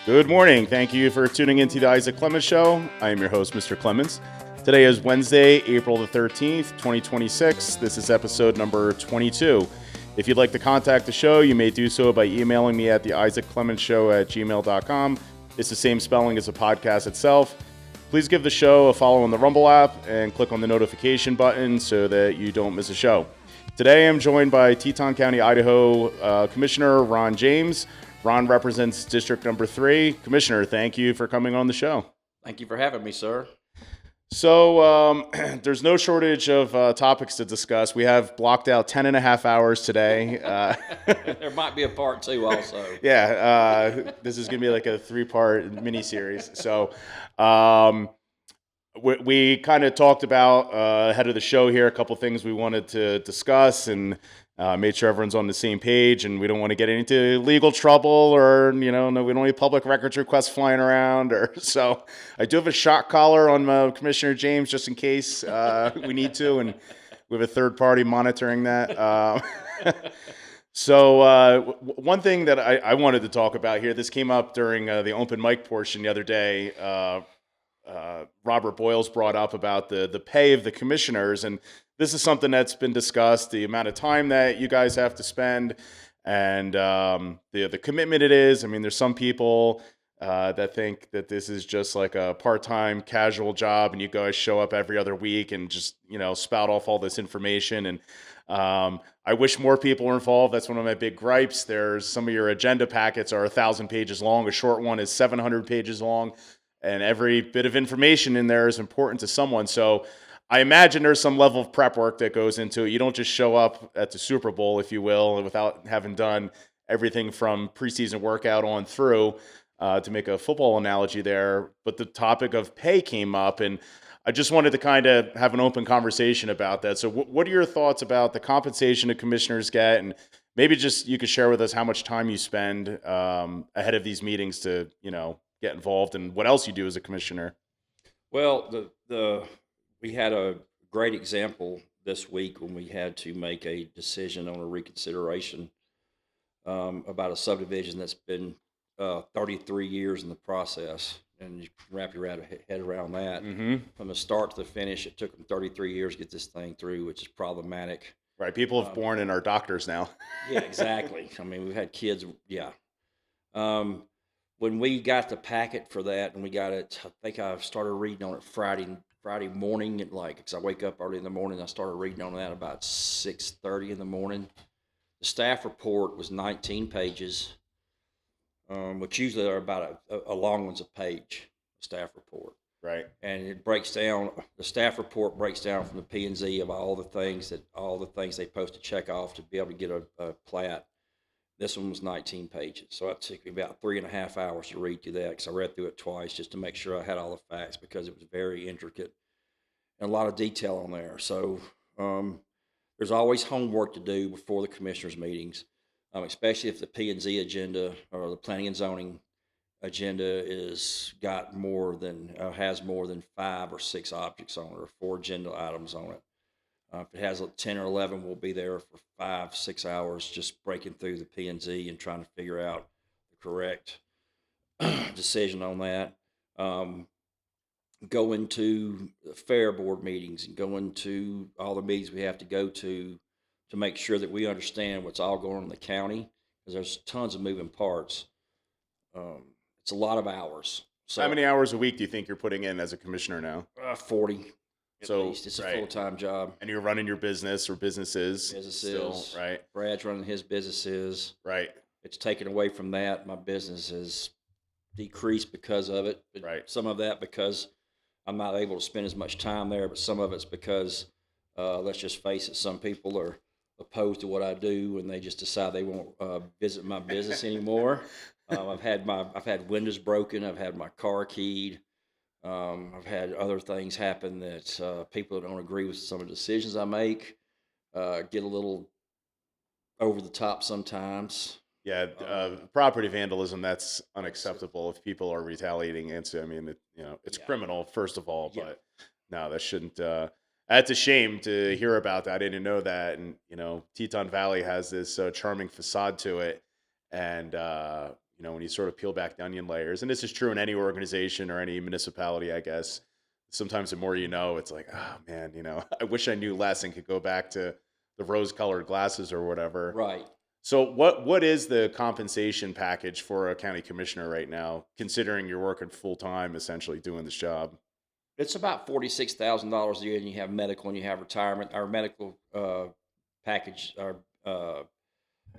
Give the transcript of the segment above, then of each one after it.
Good morning. Thank you for tuning into the Isak Clemens Show. I am your host, Mr. Clemens. Today is Wednesday, April the 13th, 2026. This is episode number 22. If you'd like to contact the show, you may do so by emailing me at the isacclemensshow@gmail.com. It's the same spelling as the podcast itself. Please give the show a follow on the Rumble app and click on the notification button so that you don't miss a show. Today I'm joined by Teton County, Idaho Commissioner Ron James. Ron represents District Number 3. Commissioner, thank you for coming on the show. Thank you for having me, sir. So there's no shortage of topics to discuss. We have blocked out 10 and a half hours today. There might be a part 2 also. This is going to be like a 3-part mini-series. So we kind of talked about ahead of the show here a couple things we wanted to discuss and made sure everyone's on the same page, and we don't want to get into legal trouble or, no, we don't need public records requests flying around. So I do have a shock collar on Commissioner James just in case we need to, and we have a third party monitoring that. So one thing that I wanted to talk about here, this came up during the open mic portion the other day. Robert Boyles brought up about the pay of the commissioners, and this is something that's been discussed, the amount of time that you guys have to spend and the commitment it is. I mean, there's some people that think that this is just like a part-time casual job and you guys show up every other week and just, spout off all this information. And I wish more people were involved. That's one of my big gripes. There's some of your agenda packets are 1,000 pages long. A short one is 700 pages long. And every bit of information in there is important to someone. So I imagine there's some level of prep work that goes into it. You don't just show up at the Super Bowl, if you will, without having done everything from preseason workout on through, to make a football analogy there. But the topic of pay came up, and I just wanted to kind of have an open conversation about that. So what are your thoughts about the compensation that commissioners get? And maybe just you could share with us how much time you spend ahead of these meetings to, get involved, and what else you do as a commissioner. Well, we had a great example this week when we had to make a decision on a reconsideration about a subdivision that's been 33 years in the process. And you can wrap your head around that. Mm-hmm. From the start to the finish, it took them 33 years to get this thing through, which is problematic. Right. People have born and are doctors now. Yeah, exactly. I mean, we've had kids. Yeah. When we got the packet for that, and we got it, I think I started reading on it Friday morning, and because I wake up early in the morning, I started reading on that about 6:30 in the morning. The staff report was 19 pages, which usually are about a long one's a page. Staff report, right? And it breaks down. The staff report breaks down from the P&Z of all the things they supposed to check off to be able to get a plat. This one was 19 pages, so it took me about 3.5 hours to read through that because I read through it twice just to make sure I had all the facts because it was very intricate and a lot of detail on there. So there's always homework to do before the commissioners' meetings, especially if the P&Z agenda or the planning and zoning agenda has more than 5 or 6 objects on it or 4 agenda items on it. If it has 10 or 11, we'll be there for 5-6 hours just breaking through the P&Z and trying to figure out the correct decision on that. Going to the fair board meetings and going to all the meetings we have to go to make sure that we understand what's all going on in the county, because there's tons of moving parts. It's a lot of hours. So, how many hours a week do you think you're putting in as a commissioner now? 40. At So least. It's a full-time job. And you're running your business or businesses. Still, right? Brad's running his businesses. Right. It's taken away from that. My business has decreased because of it. Right. Some of that because I'm not able to spend as much time there, but some of it's because, let's just face it, some people are opposed to what I do and they just decide they won't visit my business anymore. I've had windows broken. I've had my car keyed. I've had other things happen that people that don't agree with some of the decisions I make get a little over the top sometimes. Yeah, property vandalism, that's unacceptable if people are retaliating against it. I mean, it's criminal, first of all, but no, that shouldn't. That's a shame to hear about that. I didn't know that. And, Teton Valley has this charming facade to it. And, when you sort of peel back the onion layers, and this is true in any organization or any municipality, I guess. Sometimes the more you know, it's like, oh man, I wish I knew less and could go back to the rose-colored glasses or whatever. Right. So what is the compensation package for a county commissioner right now, considering you're working full time, essentially doing this job? It's about $46,000 a year, and you have medical and you have retirement. Our medical package, our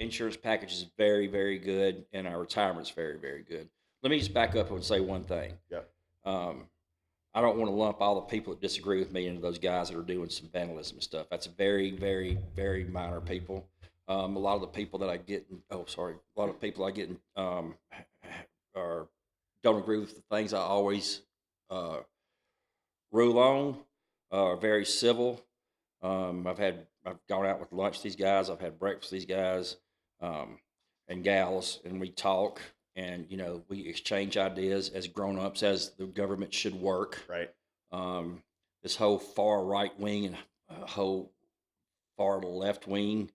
insurance package is very, very good, and our retirement's very, very good. Let me just back up and say one thing. Yeah. Um, I don't want to lump all the people that disagree with me into those guys that are doing some vandalism and stuff. That's very, very, very minor people. A lot of the people that I get, a lot of people I get are don't agree with the things I always uh, rule on. Are very civil. I've gone out with lunch with these guys. I've had breakfast with these guys um, and gals, and we talk, and we exchange ideas as grown ups, as the government should work. Right. Um, this whole far right wing and whole far left wing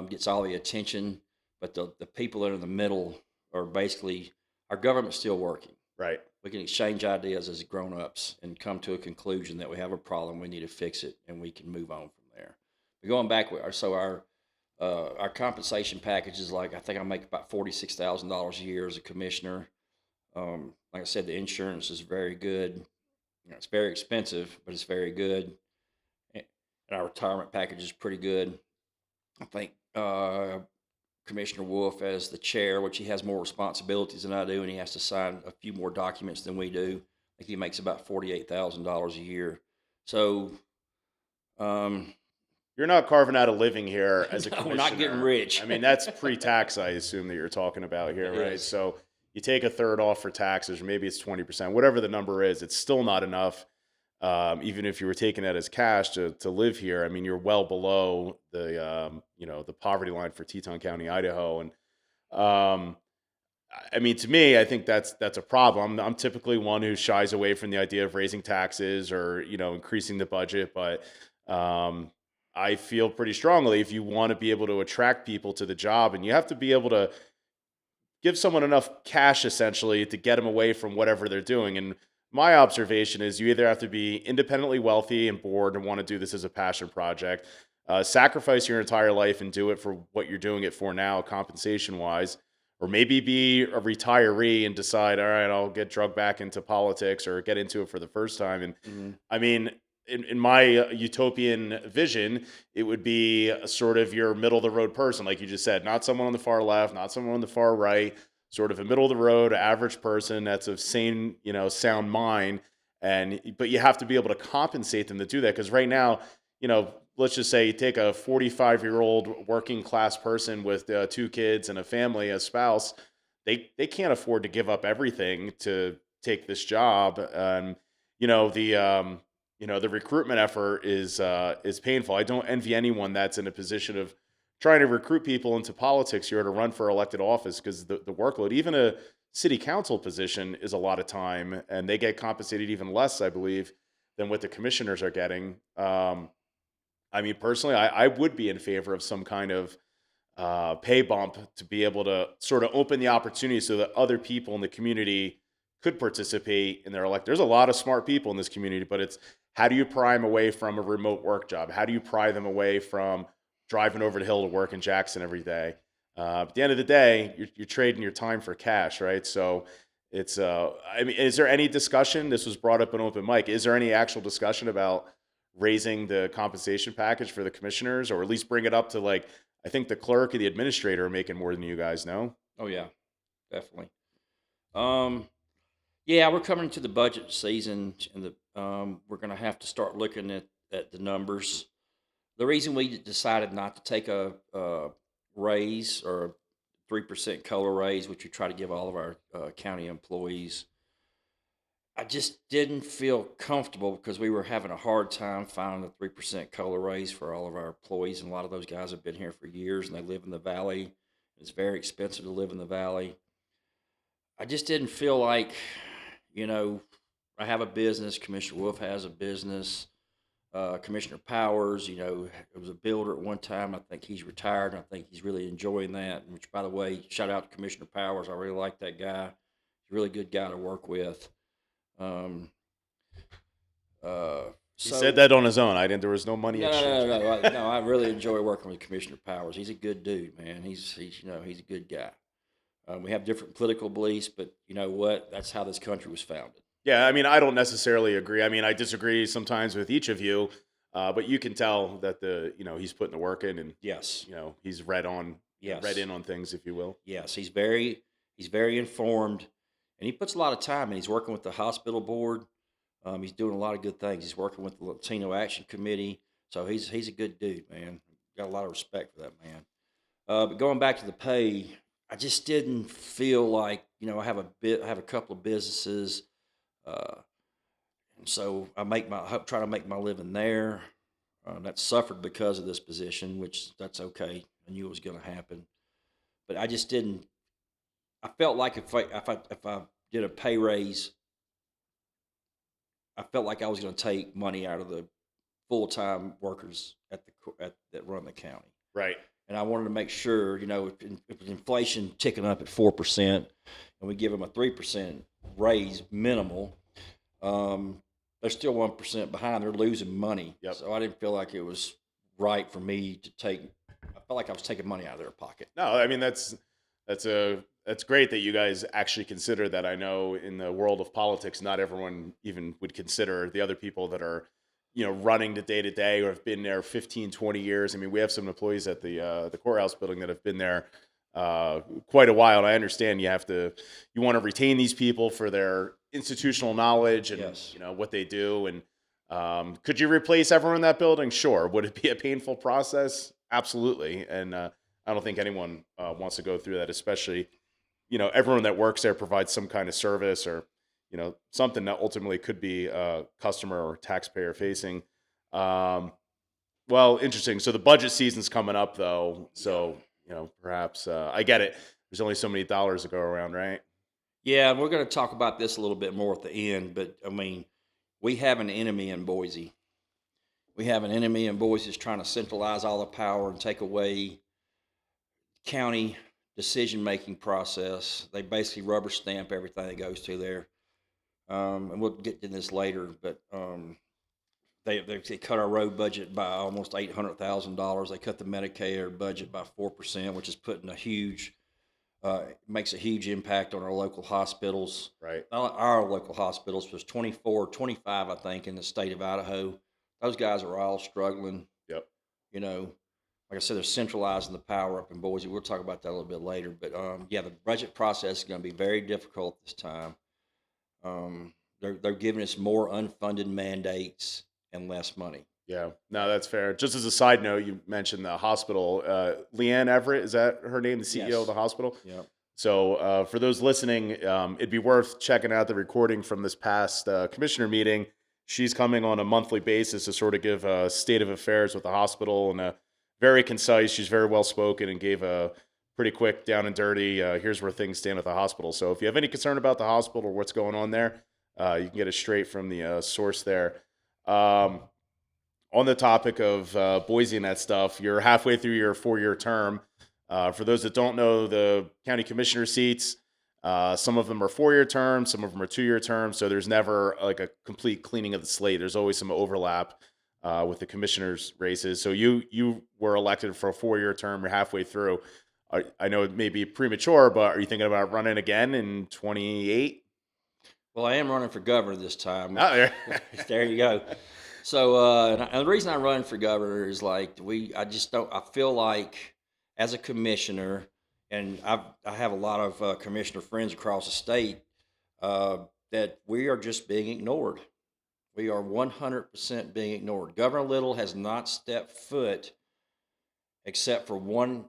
gets all the attention, but the people that are in the middle are basically our government's still working. Right. We can exchange ideas as grown ups and come to a conclusion that we have a problem, we need to fix it, and we can move on from there. But going back, our compensation package is like, I think I make about $46,000 a year as a commissioner. Like I said, the insurance is very good. It's very expensive, but it's very good. And our retirement package is pretty good. I think Commissioner Wolf as the chair, which he has more responsibilities than I do, and he has to sign a few more documents than we do. I think he makes about $48,000 a year. So, You're not carving out a living here as a no, commissioner. we're not getting rich. I mean, that's pre-tax, I assume, that you're talking about here, It right? is. So you take a third off for taxes, or maybe it's 20%, whatever the number is. It's still not enough. Even if you were taking that as cash to live here, I mean, you're well below the poverty line for Teton County, Idaho, and um, I mean, to me, I think that's a problem. I'm typically one who shies away from the idea of raising taxes or increasing the budget, but um, I feel pretty strongly if you want to be able to attract people to the job, and you have to be able to give someone enough cash essentially to get them away from whatever they're doing. And my observation is you either have to be independently wealthy and bored and want to do this as a passion project, sacrifice your entire life and do it for what you're doing it for now, compensation wise, or maybe be a retiree and decide, all right, I'll get drugged back into politics or get into it for the first time. And Mhm. I mean, in my utopian vision, it would be a sort of your middle of the road person, like you just said, not someone on the far left, not someone on the far right, sort of a middle of the road, average person that's of sane, sound mind. But you have to be able to compensate them to do that. Because right now, let's just say you take a 45-year-old working class person with two kids and a family, a spouse, they can't afford to give up everything to take this job. And you know the the recruitment effort is painful. I don't envy anyone that's in a position of trying to recruit people into politics here to run for elected office, because the workload, even a city council position, is a lot of time, and they get compensated even less, I believe, than what the commissioners are getting. I mean, personally, I would be in favor of some kind of pay bump to be able to sort of open the opportunity so that other people in the community could participate in their elect. There's a lot of smart people in this community, but it's how do you pry them away from a remote work job? How do you pry them away from driving over the hill to work in Jackson every day? At the end of the day, you're trading your time for cash, right? So it's, I mean, is there any discussion? This was brought up in open mic. Is there any actual discussion about raising the compensation package for the commissioners, or at least bring it up to, like, I think the clerk and the administrator are making more than you guys know? Oh yeah, definitely. Um, yeah, we're coming to the budget season, and we're going to have to start looking at the numbers. The reason we decided not to take a raise or a 3% color raise, which we try to give all of our county employees, I just didn't feel comfortable because we were having a hard time finding a 3% color raise for all of our employees. And a lot of those guys have been here for years and they live in the valley. It's very expensive to live in the valley. I just didn't feel like, you know, I have a business, Commissioner Wolf has a business. Commissioner Powers, it was a builder at one time. I think he's retired, and I think he's really enjoying that. Which, by the way, shout out to Commissioner Powers. I really like that guy. He's a really good guy to work with. Um, uh, He said so that on his own. I didn't. There was no money no, no, exchange. no, no, no. I really enjoy working with Commissioner Powers. He's a good dude, man. He's a good guy. We have different political beliefs, but you know what? That's how this country was founded. Yeah, I mean, I don't necessarily agree. I mean, I disagree sometimes with each of you, but you can tell that he's putting the work in, and Yes, he's read yes, in on things, if you will. yes. He's very informed, and he puts a lot of time in. He's working with the hospital board. He's doing a lot of good things. He's working with the Latino Action Committee, so he's a good dude, man. Got a lot of respect for that man. But going back to the pay, I just didn't feel like I have a couple of businesses, uh, and so try to make my living there. That suffered because of this position, which that's okay. I knew it was going to happen, but I just didn't. I felt like if I did a pay raise, I felt like I was going to take money out of the full time workers that run the county. Right. And I wanted to make sure, if inflation ticking up at 4%, and we give them a 3% raise minimal, they're still 1% behind. They're losing money. Yep. So I didn't feel like it was right for me to take. I felt like I was taking money out of their pocket. No, I mean that's great that you guys actually consider that. I know in the world of politics, not everyone even would consider the other people that are running the day to day or have been there 15, 20 years. I mean, we have some employees at the courthouse building that have been there quite a while, and I understand you want to retain these people for their institutional knowledge and Yes. what they do. And could you replace everyone in that building? Sure. Would it be a painful process? Absolutely. And I don't think anyone wants to go through that, especially everyone that works there provides some kind of service or something that ultimately could be customer or taxpayer facing. Well, interesting. So the budget season's coming up, though. So perhaps I get it. There's only so many dollars to go around, right? Yeah, and we're going to talk about this a little bit more at the end, but I mean, we have an enemy in Boise. We have an enemy in Boise that's trying to centralize all the power and take away county decision making process. They basically rubber stamp everything that goes through there. And we'll get to this later, but they cut our road budget by almost $800,000. They cut the Medicare budget by 4%, which is putting makes a huge impact on our local hospitals. Right. Not our local hospitals, was 24, 25, I think, in the state of Idaho. Those guys are all struggling. Yep. Like I said, they're centralizing the power up in Boise. We'll talk about that a little bit later. But yeah, the budget process is going to be very difficult this time. They're giving us more unfunded mandates and less money. Yeah. No, that's fair. Just as a side note, you mentioned the hospital. Leanne Everett, is that her name? The CEO Yes. of the hospital. Yeah. So for those listening, it'd be worth checking out the recording from this past commissioner meeting. She's coming on a monthly basis to sort of give a state of affairs with the hospital, and very concise. She's very well spoken and gave a pretty quick, down and dirty. Here's where things stand at the hospital. So if you have any concern about the hospital or what's going on there, you can get it straight from the source there. On the topic of Boise and that stuff, you're halfway through your 4-year term. For those that don't know, the county commissioner seats, some of them are 4-year terms, some of them are 2-year terms. So there's never like a complete cleaning of the slate. There's always some overlap with the commissioners' races. So you were elected for a 4-year term. You're halfway through. I know it may be premature, but are you thinking about running again in 28? Well, I am running for governor this time. Oh, yeah. There you go. So, and the reason I'm running for governor is I just don't. I feel like as a commissioner, and I have a lot of commissioner friends across the state, that we are just being ignored. We are 100% being ignored. Governor Little has not stepped foot, except for one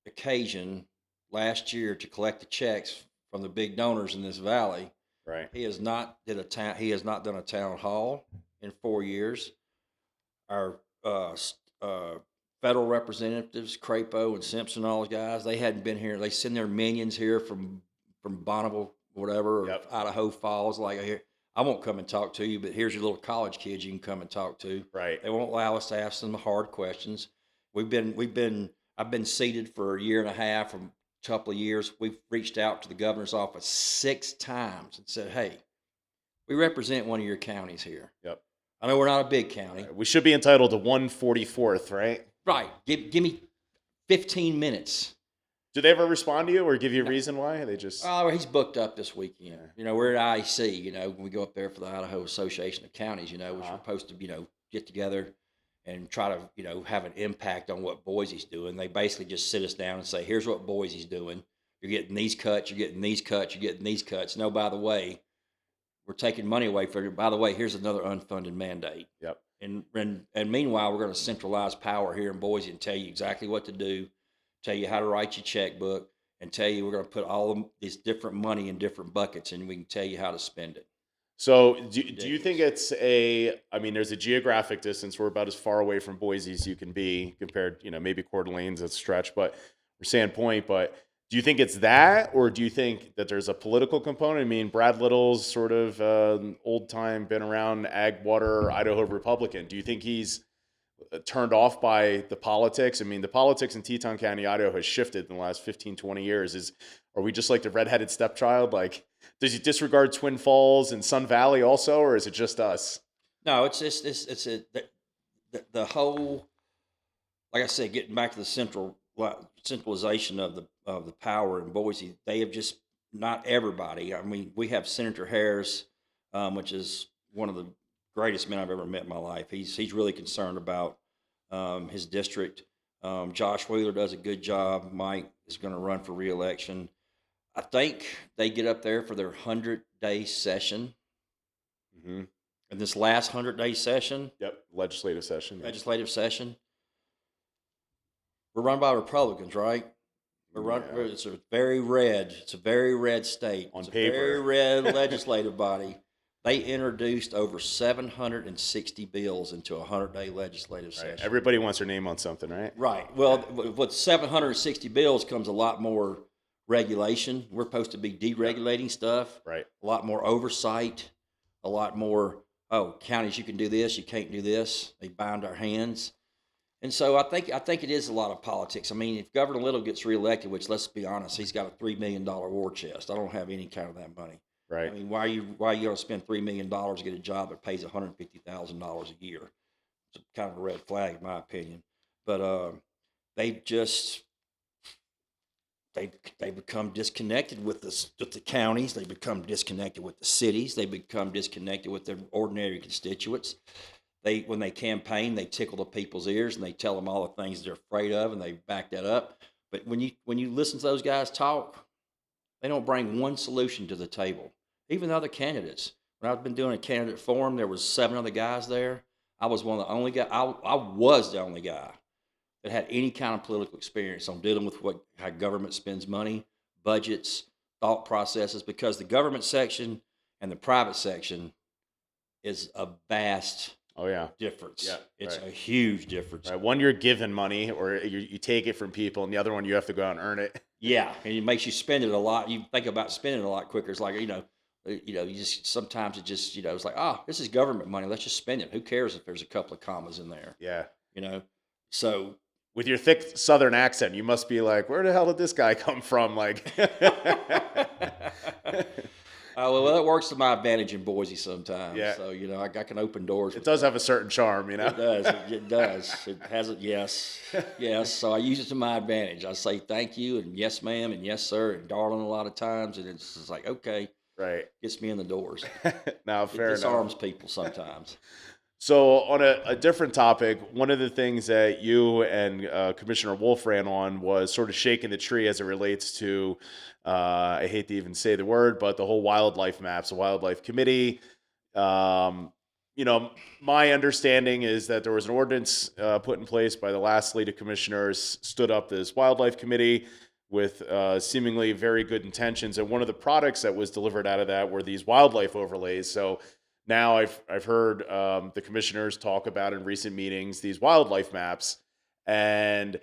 occasion last year to collect the checks from the big donors in this valley. Right. He has not He has not done a town hall in 4 years. Our federal representatives, Crapo and Simpson, all those guys, they hadn't been here. They send their minions here from Bonneville, whatever, or Yep. Idaho Falls. I won't come and talk to you, but here's your little college kids you can come and talk to. Right. They won't allow us to ask them hard questions. I've been seated for a year and a half, or a couple of years. We've reached out to the governor's office 6 times and said, hey, we represent one of your counties here. Yep. I know we're not a big county. We should be entitled to 144th, right? Right. Give me 15 minutes. Do they ever respond to you or give you a reason why? They just Oh, he's booked up this weekend. We're at IEC, when we go up there for the Idaho Association of Counties, which we're supposed to, get together and try to, have an impact on what Boise's doing. They basically just sit us down and say, here's what Boise's doing. You're getting these cuts, you're getting these cuts, you're getting these cuts. No, by the way, we're taking money away from you. By the way, here's another unfunded mandate. Yep. And meanwhile, we're going to centralize power here in Boise and tell you exactly what to do, tell you how to write your checkbook, and tell you we're going to put all of this different money in different buckets, and we can tell you how to spend it. So do you think it's there's a geographic distance. We're about as far away from Boise as you can be compared, maybe Coeur d'Alene's a stretch, but or Sandpoint. But do you think it's that, or do you think that there's a political component? I mean, Brad Little's sort of old time, been around ag, water, Idaho Republican. Do you think he's turned off by the politics? I mean, the politics in Teton County, Idaho has shifted in the last 15, 20 years. Are we just like the redheaded stepchild? Like, does he disregard Twin Falls and Sun Valley also, or is it just us? No, it's the whole, like I said, getting back to the centralization of the power in Boise. They have just, not everybody. I mean, we have Senator Harris, which is one of the greatest men I've ever met in my life. He's really concerned about his district. Josh Wheeler does a good job. Mike is going to run for re-election. I think they get up there for their 100-day session. Mm-hmm. And this last 100-day session. Yep, legislative session. We're run by Republicans, right? It's a very red. It's a very red state. On it's paper. A very red legislative body. They introduced over 760 bills into a 100-day legislative session. Everybody wants their name on something, right? Right. Well, with 760 bills comes a lot more regulation. We're supposed to be deregulating stuff. Right. A lot more oversight. A lot more, counties, you can do this, you can't do this. They bind our hands. And so I think it is a lot of politics. I mean, if Governor Little gets reelected, which, let's be honest, he's got a $3 million war chest. I don't have any kind of that money. Right. I mean, why are you going to spend $3 million to get a job that pays $150,000 a year? It's kind of a red flag, in my opinion. But they become disconnected with the counties. They become disconnected with the cities. They become disconnected with their ordinary constituents. When they campaign, they tickle the people's ears and they tell them all the things they're afraid of, and they back that up. But when you listen to those guys talk, they don't bring one solution to the table. Even the other candidates. When I've been doing a candidate forum, there was 7 other guys there. I was one of the only guys. I was the only guy that had any kind of political experience on dealing with how government spends money, budgets, thought processes, because the government section and the private section is a vast difference. Yeah, it's a huge difference. Right. One, you're given money, or you take it from people, and the other one, you have to go out and earn it. Yeah, and it makes you spend it a lot. You think about spending it a lot quicker. It's like, you just, sometimes it just, it's like, this is government money. Let's just spend it. Who cares if there's a couple of commas in there? Yeah. So with your thick Southern accent, you must be like, where the hell did this guy come from? Like, well, that works to my advantage in Boise sometimes. Yeah. So, I can open doors. It does have a certain charm, It does. It does. It has it. Yes. Yes. So I use it to my advantage. I say thank you and yes, ma'am, and yes, sir, and darling a lot of times. And it's just like, okay. Right. Gets me in the doors. Now, fair enough. It disarms people sometimes. So on a different topic, one of the things that you and Commissioner Wolf ran on was sort of shaking the tree as it relates to, I hate to even say the word, but the whole wildlife maps, the wildlife committee. My understanding is that there was an ordinance put in place by the last slate of commissioners, stood up this wildlife committee with seemingly very good intentions. And one of the products that was delivered out of that were these wildlife overlays. So now I've heard the commissioners talk about in recent meetings these wildlife maps, and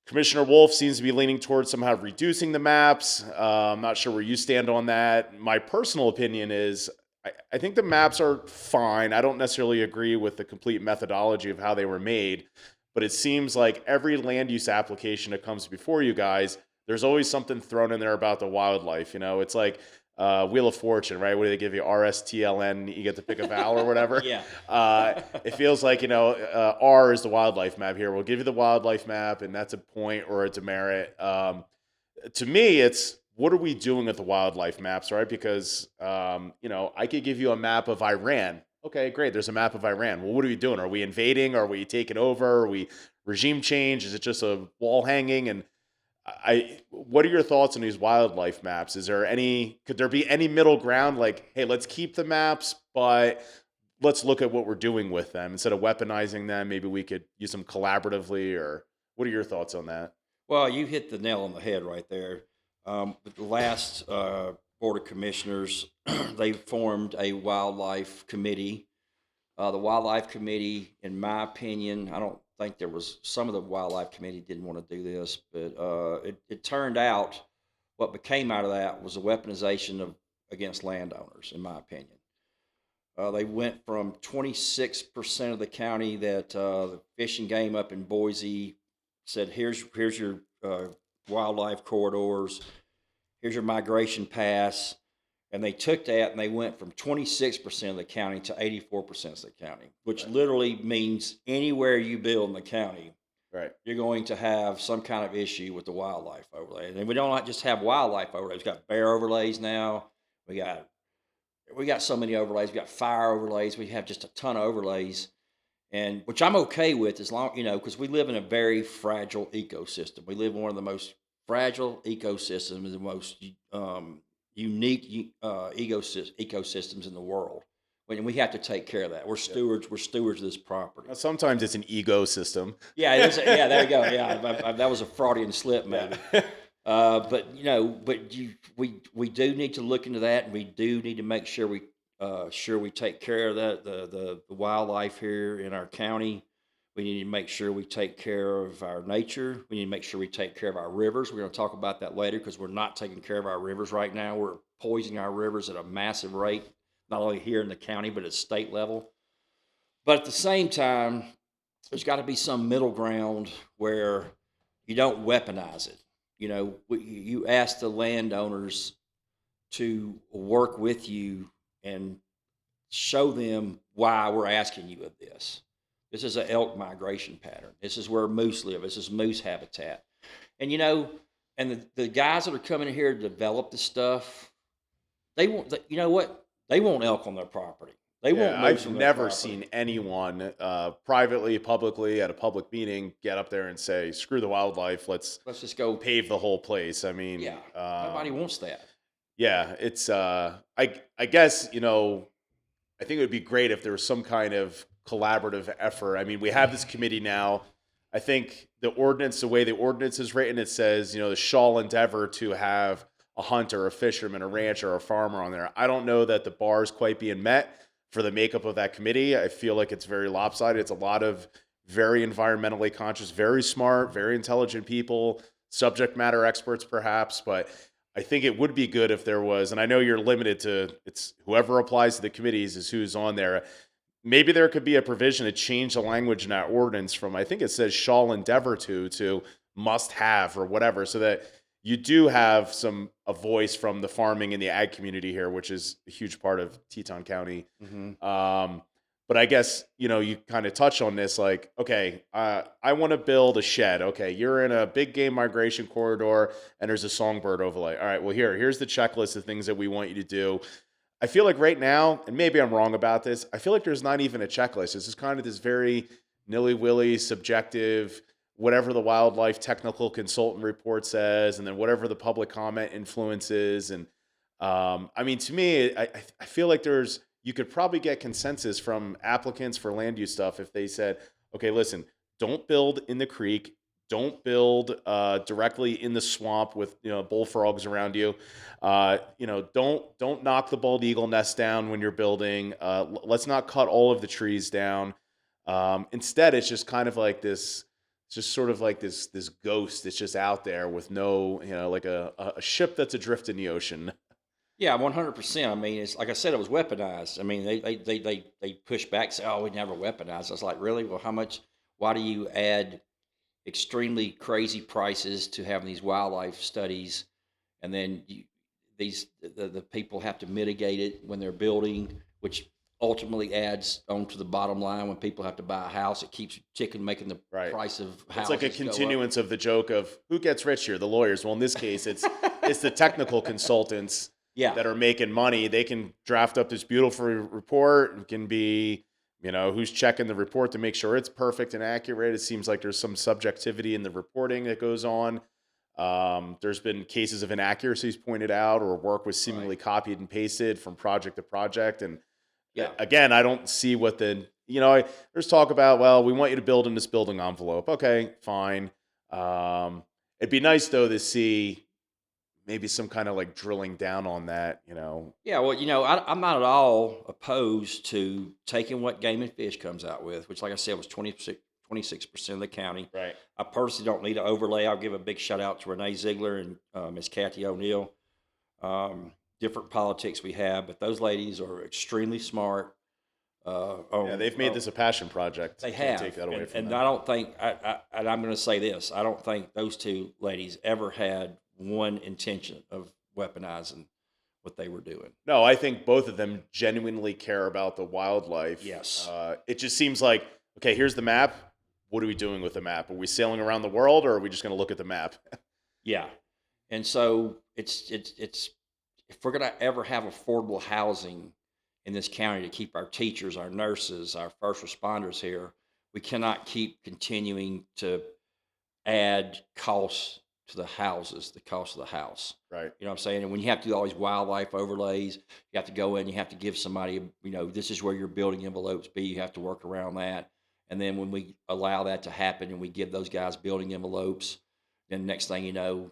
Commissioner Wolf seems to be leaning towards somehow reducing the maps. I'm not sure where you stand on that. My personal opinion is I think the maps are fine. I don't necessarily agree with the complete methodology of how they were made, but it seems like every land use application that comes before you guys, there's always something thrown in there about the wildlife. You know, it's like Wheel of Fortune, right? What do they give you? RSTLN, you get to pick a vowel or whatever. Yeah. It feels like, R is the wildlife map here. We'll give you the wildlife map, and that's a point or a demerit. To me, it's what are we doing with the wildlife maps, right? Because I could give you a map of Iran. Okay, great. There's a map of Iran. Well, what are we doing? Are we invading? Are we taking over? Are we regime change? Is it just a wall hanging? And what are your thoughts on these wildlife maps? Could there be any middle ground? Like, hey, let's keep the maps, but let's look at what we're doing with them instead of weaponizing them. Maybe we could use them collaboratively. Or what are your thoughts on that? Well, you hit the nail on the head right there. With the last Board of Commissioners, they formed a wildlife committee. The wildlife committee, in my opinion, I don't think there was, some of the wildlife committee didn't want to do this, but it turned out what became out of that was a weaponization of against landowners, in my opinion. They went from 26% of the county that the Fish and Game up in Boise said, here's your wildlife corridors, here's your migration pass. And they took that and they went from 26% of the county to 84% of the county, which Right. literally means anywhere you build in the county, Right. you're going to have some kind of issue with the wildlife overlay. And we don't just have wildlife overlays. We've got bear overlays now. We got so many overlays. We got fire overlays. We have just a ton of overlays, and which I'm okay with, as long because we live in a very fragile ecosystem. We live in one of the most fragile ecosystems, the most unique ecosystems in the world. And we have to take care of that. We're Yep. stewards. We're stewards of this property. Now, sometimes it's an ego system. Yeah, yeah. There you go. Yeah, that was a Freudian slip, maybe. Yeah. We do need to look into that, and we do need to make sure we take care of the wildlife here in our county. We need to make sure we take care of our nature. We need to make sure we take care of our rivers. We're going to talk about that later because we're not taking care of our rivers right now. We're poisoning our rivers at a massive rate, not only here in the county but at state level. But at the same time, there's got to be some middle ground where you don't weaponize it. You ask the landowners to work with you and show them why we're asking you of this. This is an elk migration pattern. This is where moose live. This is moose habitat. And the guys that are coming here to develop the stuff, they want, you know what? They want elk on their property. They want Yeah, moose I've on their never property. seen anyone privately, publicly at a public meeting get up there and say, "Screw the wildlife. Let's Let's just go. pave the whole place." I mean, Yeah, nobody wants that. yeah, it's I guess I think it would be great if there was some kind of collaborative effort. I mean, we have this committee now. I think the way the ordinance is written, it says, the shall endeavor to have a hunter, a fisherman, a rancher, a farmer on there. I don't know that the bar is quite being met for the makeup of that committee. I feel like it's very lopsided. It's a lot of very environmentally conscious, very smart, very intelligent people, subject matter experts perhaps, but I think it would be good if there was, and I know you're limited to it's whoever applies to the committees is who's on there. Maybe there could be a provision to change the language in that ordinance from, I think it says shall endeavor to must have or whatever, so that you do have a voice from the farming and the ag community here, which is a huge part of Teton County. Mm-hmm. But I guess, you kind of touch on this, like, okay, I want to build a shed. Okay, you're in a big game migration corridor and there's a songbird overlay. All right, well, here's the checklist of things that we want you to do. I feel like right now, and maybe I'm wrong about this, I feel like there's not even a checklist. This is kind of this very nilly-willy, subjective, whatever the wildlife technical consultant report says, and then whatever the public comment influences. And I mean, to me, I feel like you could probably get consensus from applicants for land use stuff if they said, okay, listen, don't build in the creek, don't build directly in the swamp with bullfrogs around you. Don't knock the bald eagle nest down when you're building. Let's not cut all of the trees down. Instead, it's just kind of like this. It's just sort of like this ghost that's just out there with no, like a ship that's adrift in the ocean. Yeah, 100%. I mean, it's like I said, it was weaponized. I mean, they push back, say, "Oh, we never weaponized." I was like, "Really? Well, how much? Why do you add extremely crazy prices to having these wildlife studies, and then the people have to mitigate it when they're building, which ultimately adds on to the bottom line when people have to buy a house. It keeps chicken making the Right. price of It's like a houses go up." continuance of the joke of who gets rich here, the lawyers. Well, in this case, it's the technical consultants Yeah, that are making money. They can draft up this beautiful report. It can be, who's checking the report to make sure it's perfect and accurate. It seems like there's some subjectivity in the reporting that goes on. There's been cases of inaccuracies pointed out, or work was right. seemingly copied and pasted from project to project. And Yeah, again, I don't see what there's talk about, well, we want you to build in this building envelope. Okay, fine. It'd be nice though to see maybe some kind of like drilling down on that. yeah. Well, I'm not at all opposed to taking what Game and Fish comes out with, which, like I said, was 26% of the county. Right. I personally don't need an overlay. I'll give a big shout out to Renee Ziegler and Miss Kathy O'Neill. Different politics we have, but those ladies are extremely smart. Yeah, they've made this a passion project. They Can't take have, that away from and them. I don't think and I'm going to say this: I don't think those two ladies ever had one intention of weaponizing what they were doing. No, I think both of them genuinely care about the wildlife. Yes, It just seems like, okay, here's the map. What are we doing with the map? Are we sailing around the world, or are we just going to look at the map? yeah, and so it's if we're going to ever have affordable housing in this county to keep our teachers, our nurses, our first responders here, we cannot keep continuing to add costs to the houses, the cost of the house. Right. You know what I'm saying? And when you have to do all these wildlife overlays, you have to go in, you have to give somebody, this is where your building envelopes be. You have to work around that. And then when we allow that to happen and we give those guys building envelopes, then next thing you know,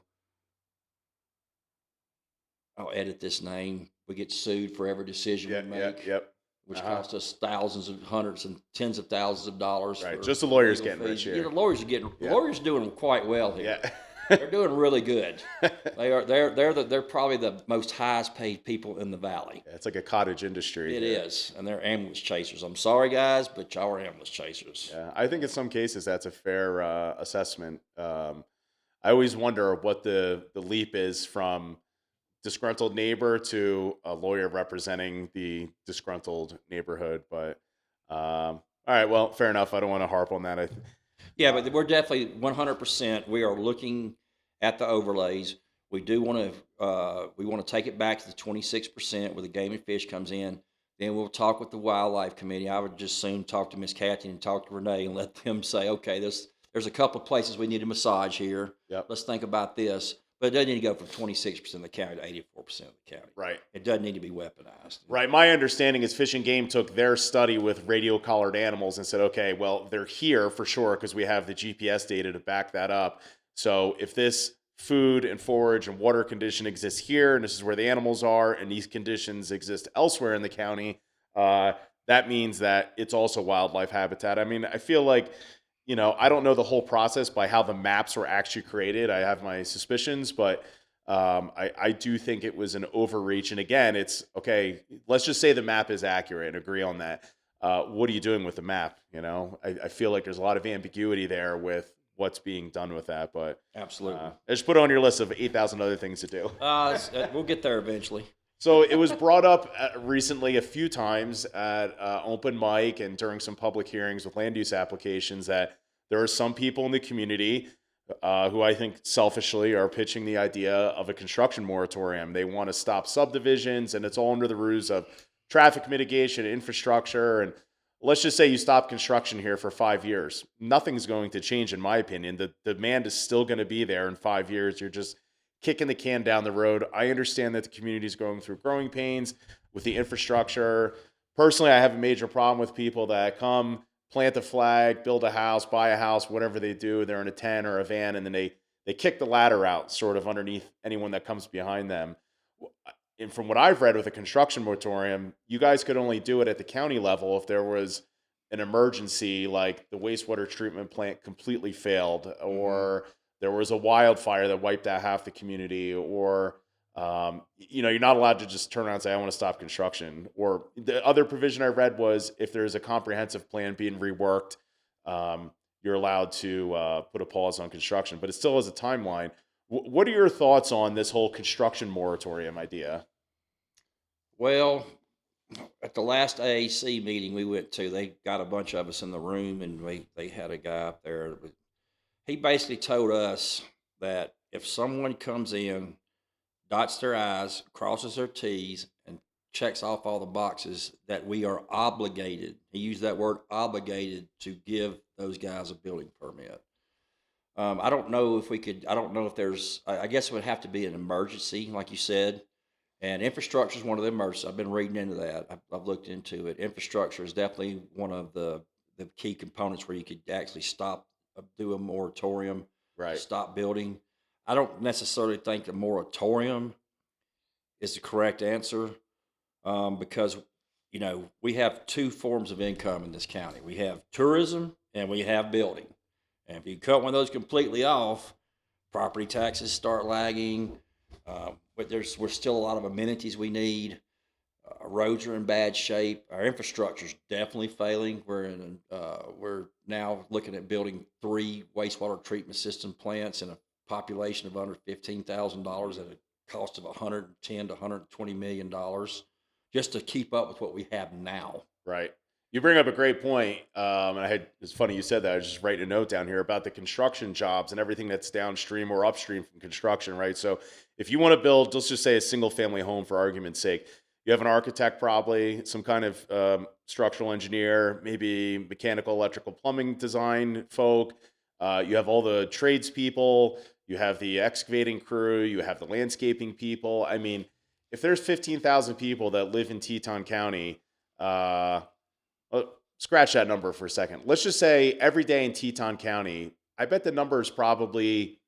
I'll edit this name. We get sued for every decision we Yeah. Yeah. make, Yep. which Uh-huh. costs us thousands of hundreds and tens of thousands of dollars Right. for Just the lawyers legal getting rich fees. here. The lawyers Yeah. lawyers are doing quite well here. Yeah. They're doing really good. They're probably the most highest paid people in the valley. Yeah, it's like a cottage industry It here. is, and they're ambulance chasers. I'm sorry, guys, but y'all are ambulance chasers. Yeah, I think in some cases that's a fair assessment. I always wonder what the leap is from disgruntled neighbor to a lawyer representing the disgruntled neighborhood. But all right, well, fair enough. I don't want to harp on that. Yeah, but we're definitely 100%. We are looking at the overlays. We want to take it back to the 26% where the game and fish comes in. Then we'll talk with the wildlife committee. I would just soon talk to Miss Kathy and talk to Renee and let them say, okay, there's a couple of places we need a massage here. Yep. Let's think about this. But it doesn't need to go from 26% of the county to 84% of the county. Right. It doesn't need to be weaponized. Right. My understanding is Fish and Game took their study with radio collared animals and said, okay, well, they're here for sure because we have the GPS data to back that up. So if this food and forage and water condition exists here, and this is where the animals are, and these conditions exist elsewhere in the county, that means that it's also wildlife habitat. I mean, I feel like, I don't know the whole process by how the maps were actually created. I have my suspicions, but I do think it was an overreach. And again, it's okay. Let's just say the map is accurate and agree on that. What are you doing with the map? I feel like there's a lot of ambiguity there with what's being done with that. But Absolutely. just put it on your list of 8,000 other things to do. We'll get there eventually. So it was brought up recently a few times at open mic and during some public hearings with land use applications that there are some people in the community who I think selfishly are pitching the idea of a construction moratorium. They want to stop subdivisions, and it's all under the ruse of traffic mitigation, infrastructure, and let's just say you stop construction here for 5 years. Nothing's going to change, in my opinion. The demand is still going to be there in 5 years. You're just kicking the can down the road. I understand that the community is going through growing pains with the infrastructure. Personally, I have a major problem with people that come, plant a flag, build a house, buy a house, whatever they do. They're in a tent or a van, and then they kick the ladder out sort of underneath anyone that comes behind them. And from what I've read with a construction moratorium, you guys could only do it at the county level if there was an emergency, like the wastewater treatment plant completely failed, or there was a wildfire that wiped out half the community, or You're not allowed to just turn around and say, I want to stop construction. Or the other provision I read was if there's a comprehensive plan being reworked, you're allowed to put a pause on construction, but it still has a timeline. What are your thoughts on this whole construction moratorium idea? Well, at the last AAC meeting we went to, they got a bunch of us in the room, and they had a guy up there. He basically told us that if someone comes in, dots their I's, crosses their T's, and checks off all the boxes, that we are obligated. He used that word obligated to give those guys a building permit. I don't know if we could. I don't know if there's. I guess it would have to be an emergency, like you said. And infrastructure is one of the emergencies. I've been reading into that. I've looked into it. Infrastructure is definitely one of the key components where you could actually stop, do a moratorium, Right. stop building. I don't necessarily think a moratorium is the correct answer, because we have two forms of income in this county. We have tourism and we have building. And if you cut one of those completely off, property taxes start lagging. But we're still a lot of amenities we need. Roads are in bad shape. Our infrastructure is definitely failing. We're now looking at building 3 wastewater treatment system plants in a population of under $15,000 at a cost of $110 to $120 million, just to keep up with what we have now. Right. You bring up a great point. It's funny you said that. I was just writing a note down here about the construction jobs and everything that's downstream or upstream from construction, right? So if you want to build, let's just say a single family home for argument's sake, you have an architect, probably some kind of structural engineer, maybe mechanical, electrical, plumbing design folk. You have all the tradespeople, you have the excavating crew, you have the landscaping people. I mean, if there's 15,000 people that live in Teton County, scratch that number for a second. Let's just say every day in Teton County, I bet the number is probably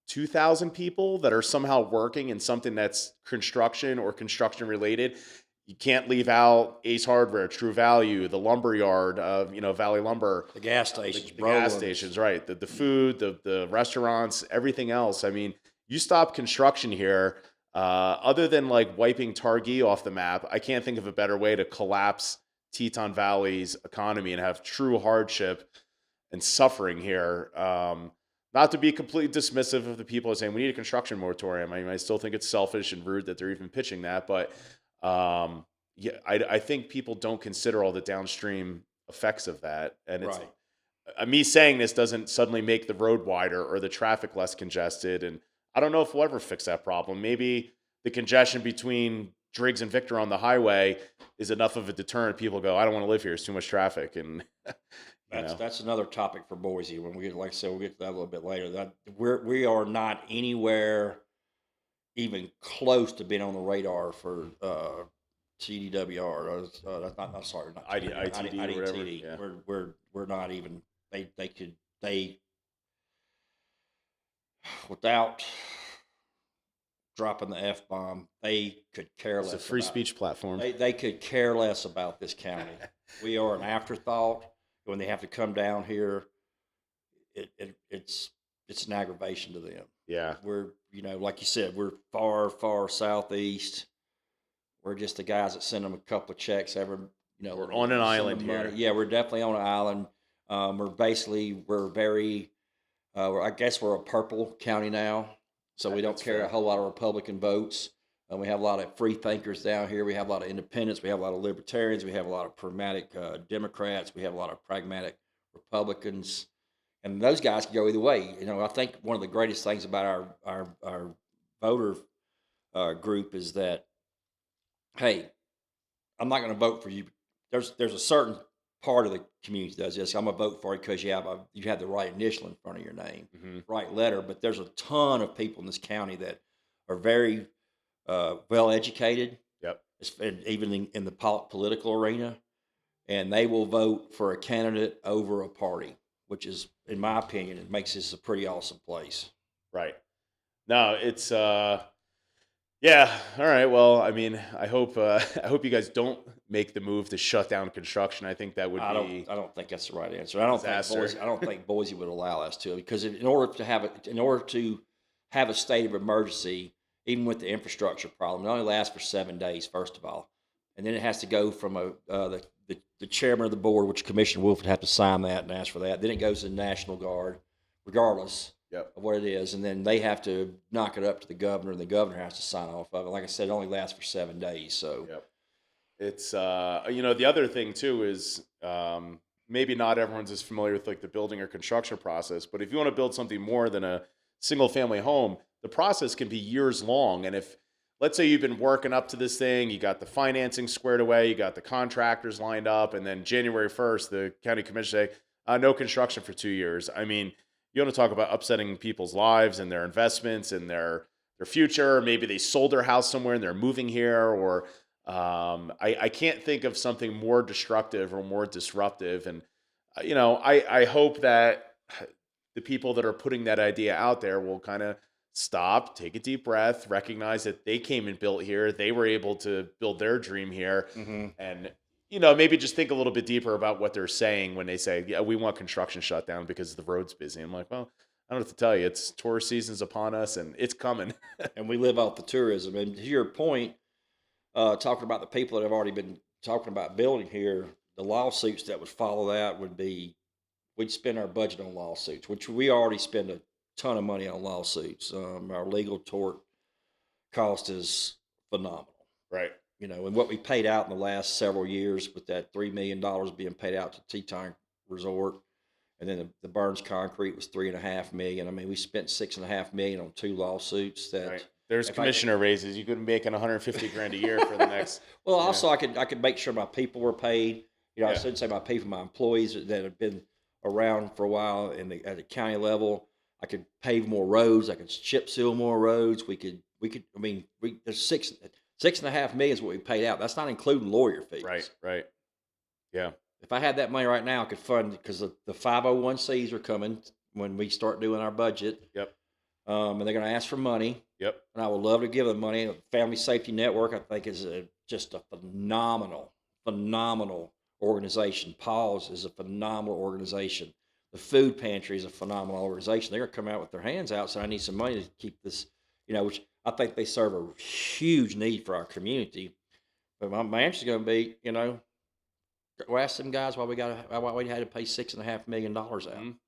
2,000 people that are somehow working in something that's construction or construction related. You can't leave out Ace Hardware, True Value, the lumber yard of Valley Lumber, The gas stations, the gas stations, right? The food, the restaurants, everything else. I mean, you stop construction here. Other than like wiping Targhee off the map, I can't think of a better way to collapse Teton Valley's economy and have true hardship and suffering here. Not to be completely dismissive of the people saying we need a construction moratorium. I mean, I still think it's selfish and rude that they're even pitching that, but yeah, I think people don't consider all the downstream effects of that. And it's right. me saying this doesn't suddenly make the road wider or the traffic less congested. And I don't know if we'll ever fix that problem. Maybe the congestion between Driggs and Victor on the highway is enough of a deterrent. People go, I don't want to live here. It's too much traffic. And that's another topic for Boise. When we get, like I said, we'll get to that a little bit later. That we are not anywhere even close to being on the radar for CDWR. That's not. I'm sorry, not ITD or whatever. IDTD. Yeah. We're not even. They without dropping the F-bomb, they could care less. It's a free speech platform. They could care less about this county. We are an afterthought. When they have to come down here, it's an aggravation to them. Yeah. We're, like you said, we're far, far southeast. We're just the guys that send them a couple of checks every, We're on an island here. Yeah, we're definitely on an island. I guess we're a purple county now. So we don't carry a whole lot of Republican votes. We have a lot of free thinkers down here. We have a lot of independents. We have a lot of libertarians. We have a lot of pragmatic Democrats. We have a lot of pragmatic Republicans. And those guys can go either way. I think one of the greatest things about our voter group is that, hey, I'm not going to vote for you. There's a certain part of the community that does this. I'm going to vote for you because you have the right initial in front of your name, right letter. But there's a ton of people in this county that are very well educated. Yep. Even in the political arena, and they will vote for a candidate over a party, which is, in my opinion, it makes this a pretty awesome place. Right. No, it's yeah. All right. Well, I mean, I hope you guys don't make the move to shut down construction. I think that would be. I don't think that's the right answer. I don't think Boise would allow us to, because in order to have a state of emergency, even with the infrastructure problem, it only lasts for 7 days, first of all. And then it has to go from the chairman of the board, which Commissioner Wolf would have to sign that and ask for that. Then it goes to the National Guard, regardless Yep. of what it is. And then they have to knock it up to the governor, and the governor has to sign off of it. Like I said, it only lasts for 7 days. So Yep. It's the other thing too is maybe not everyone's as familiar with like the building or construction process, but if you want to build something more than a single family home, the process can be years long. And if, let's say you've been working up to this thing, you got the financing squared away, you got the contractors lined up, and then January 1st, the county commission say, no construction for 2 years. I mean, you want to talk about upsetting people's lives and their investments and their future. Maybe they sold their house somewhere and they're moving here, or I can't think of something more destructive or more disruptive. And, I hope that the people that are putting that idea out there will kind of stop, take a deep breath, recognize that they came and built here. They were able to build their dream here. And, maybe just think a little bit deeper about what they're saying when they say, yeah, we want construction shut down because the road's busy. I'm like, well, I don't know what to tell you. It's tourist season's upon us and it's coming. and we live off the tourism. And to your point, talking about the people that have already been talking about building here, the lawsuits that would follow that would be, we'd spend our budget on lawsuits, which we already spend a ton of money on lawsuits. Our legal tort cost is phenomenal. Right. And what we paid out in the last several years with that $3 million being paid out to Teton Resort, and then the Burns Concrete was $3.5 million. I mean, we spent $6.5 million on 2 lawsuits. That right. There's commissioner raises. You could be making $150,000 a year for the next. Well, also I could make sure my people were paid. I shouldn't say my people, my employees that have been around for a while at the county level. I could pave more roads. I could chip seal more roads. We could. I mean, there's $6.5 million is what we paid out. That's not including lawyer fees. Right. Yeah. If I had that money right now, I could fund, because the 501c are coming when we start doing our budget. Yep. And they're going to ask for money. Yep. And I would love to give them money. The Family Safety Network, I think, is just a phenomenal organization. Paul's is a phenomenal organization. The Food Pantry is a phenomenal organization. They're going to come out with their hands out, so I need some money to keep this, which I think they serve a huge need for our community. But my answer is going to be, go ask them guys why we had to pay $6.5 million out.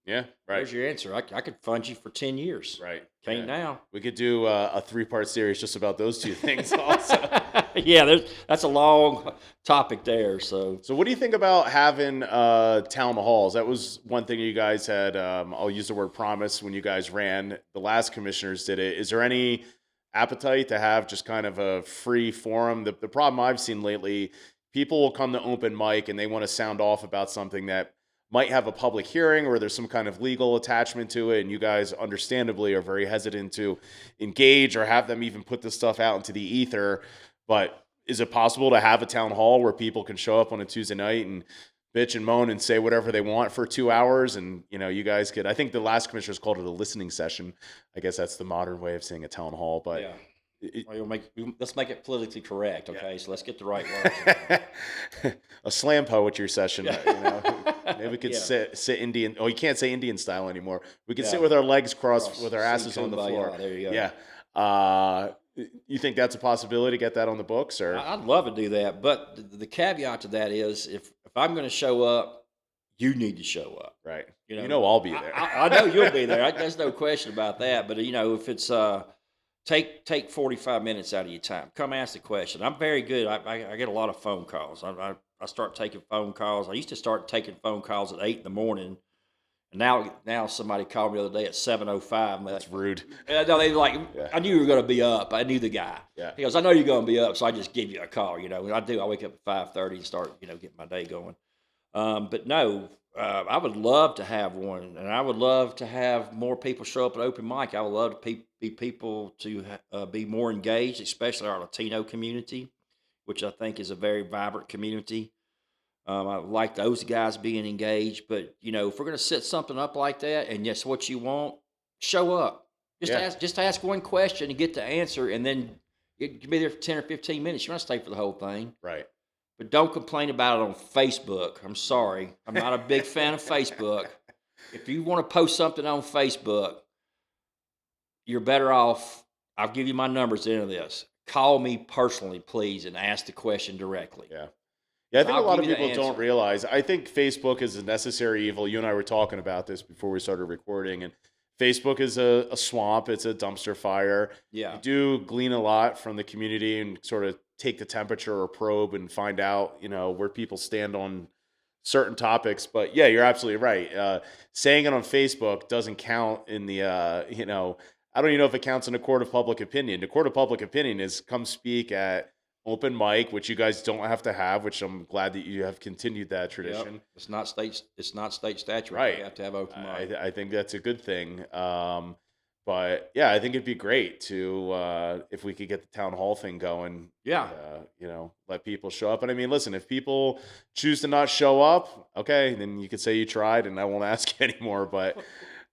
Yeah, right. There's your answer. I could fund you for 10 years. Right. Can't now. We could do a 3-part series just about those two things also. Yeah, that's a long topic there. So what do you think about having town halls? That was one thing you guys had. I'll use the word promise when you guys ran. The last commissioners did it. Is there any appetite to have just kind of a free forum? The problem I've seen lately, people will come to open mic and they want to sound off about something that might have a public hearing or there's some kind of legal attachment to it, and you guys understandably are very hesitant to engage or have them even put this stuff out into the ether. But is it possible to have a town hall where people can show up on a Tuesday night and bitch and moan and say whatever they want for 2 hours? And, you guys could, I think the last commissioners called it a listening session. I guess that's the modern way of saying a town hall, but yeah. Let's make it politically correct, okay? Yeah. So let's get the right words. A slam poetry session, Maybe we could sit Indian. Oh, you can't say Indian style anymore. We could sit with our legs crossed, with our asses on the floor. There you go. Yeah. You think that's a possibility? Get that on the books, or? I'd love to do that, but the caveat to that is if I'm going to show up, you need to show up. Right. I'll be there. I know you'll be there. There's no question about that. But if it's take 45 minutes out of your time. Come ask the question. I'm very good. I get a lot of phone calls. I start taking phone calls. I used to start taking phone calls at 8 in the morning. And now somebody called me the other day at 7:05. That's rude. No, they I knew you were going to be up. I knew the guy. Yeah. He goes, I know you're going to be up, so I just give you a call. I do. I wake up at 5:30 and start, getting my day going. But no, I would love to have one, and I would love to have more people show up at open mic. I would love to be people to be more engaged, especially our Latino community, which I think is a very vibrant community. I like those guys being engaged, but if we're going to set something up like that, and that's what you want, show up. Just ask one question and get the answer, and then you can be there for 10 or 15 minutes. You want to stay for the whole thing, right? But don't complain about it on Facebook. I'm sorry, I'm not a big fan of Facebook. If you want to post something on Facebook, you're better off. I'll give you my numbers into this. Call me personally, please, and ask the question directly. Yeah. Yeah, I think a I'll lot give of you the people don't answer. realize. I think Facebook is a necessary evil. You and I were talking about this before we started recording, and Facebook is a swamp. It's a dumpster fire. You Yeah. do glean a lot from the community and sort of take the temperature or probe and find out, where people stand on certain topics. But yeah, you're absolutely right. Saying it on Facebook doesn't count in the, I don't even know if it counts in a court of public opinion. The court of public opinion is come speak at open mic, which you guys don't have to have, which I'm glad that you have continued that Yep. tradition. It's not state statute. Right. You have to have open mic. I think that's a good thing. But yeah, I think it'd be great to if we could get the town hall thing going. Yeah. Let people show up. And I mean, listen, if people choose to not show up, okay, then you could say you tried, and I won't ask you anymore. But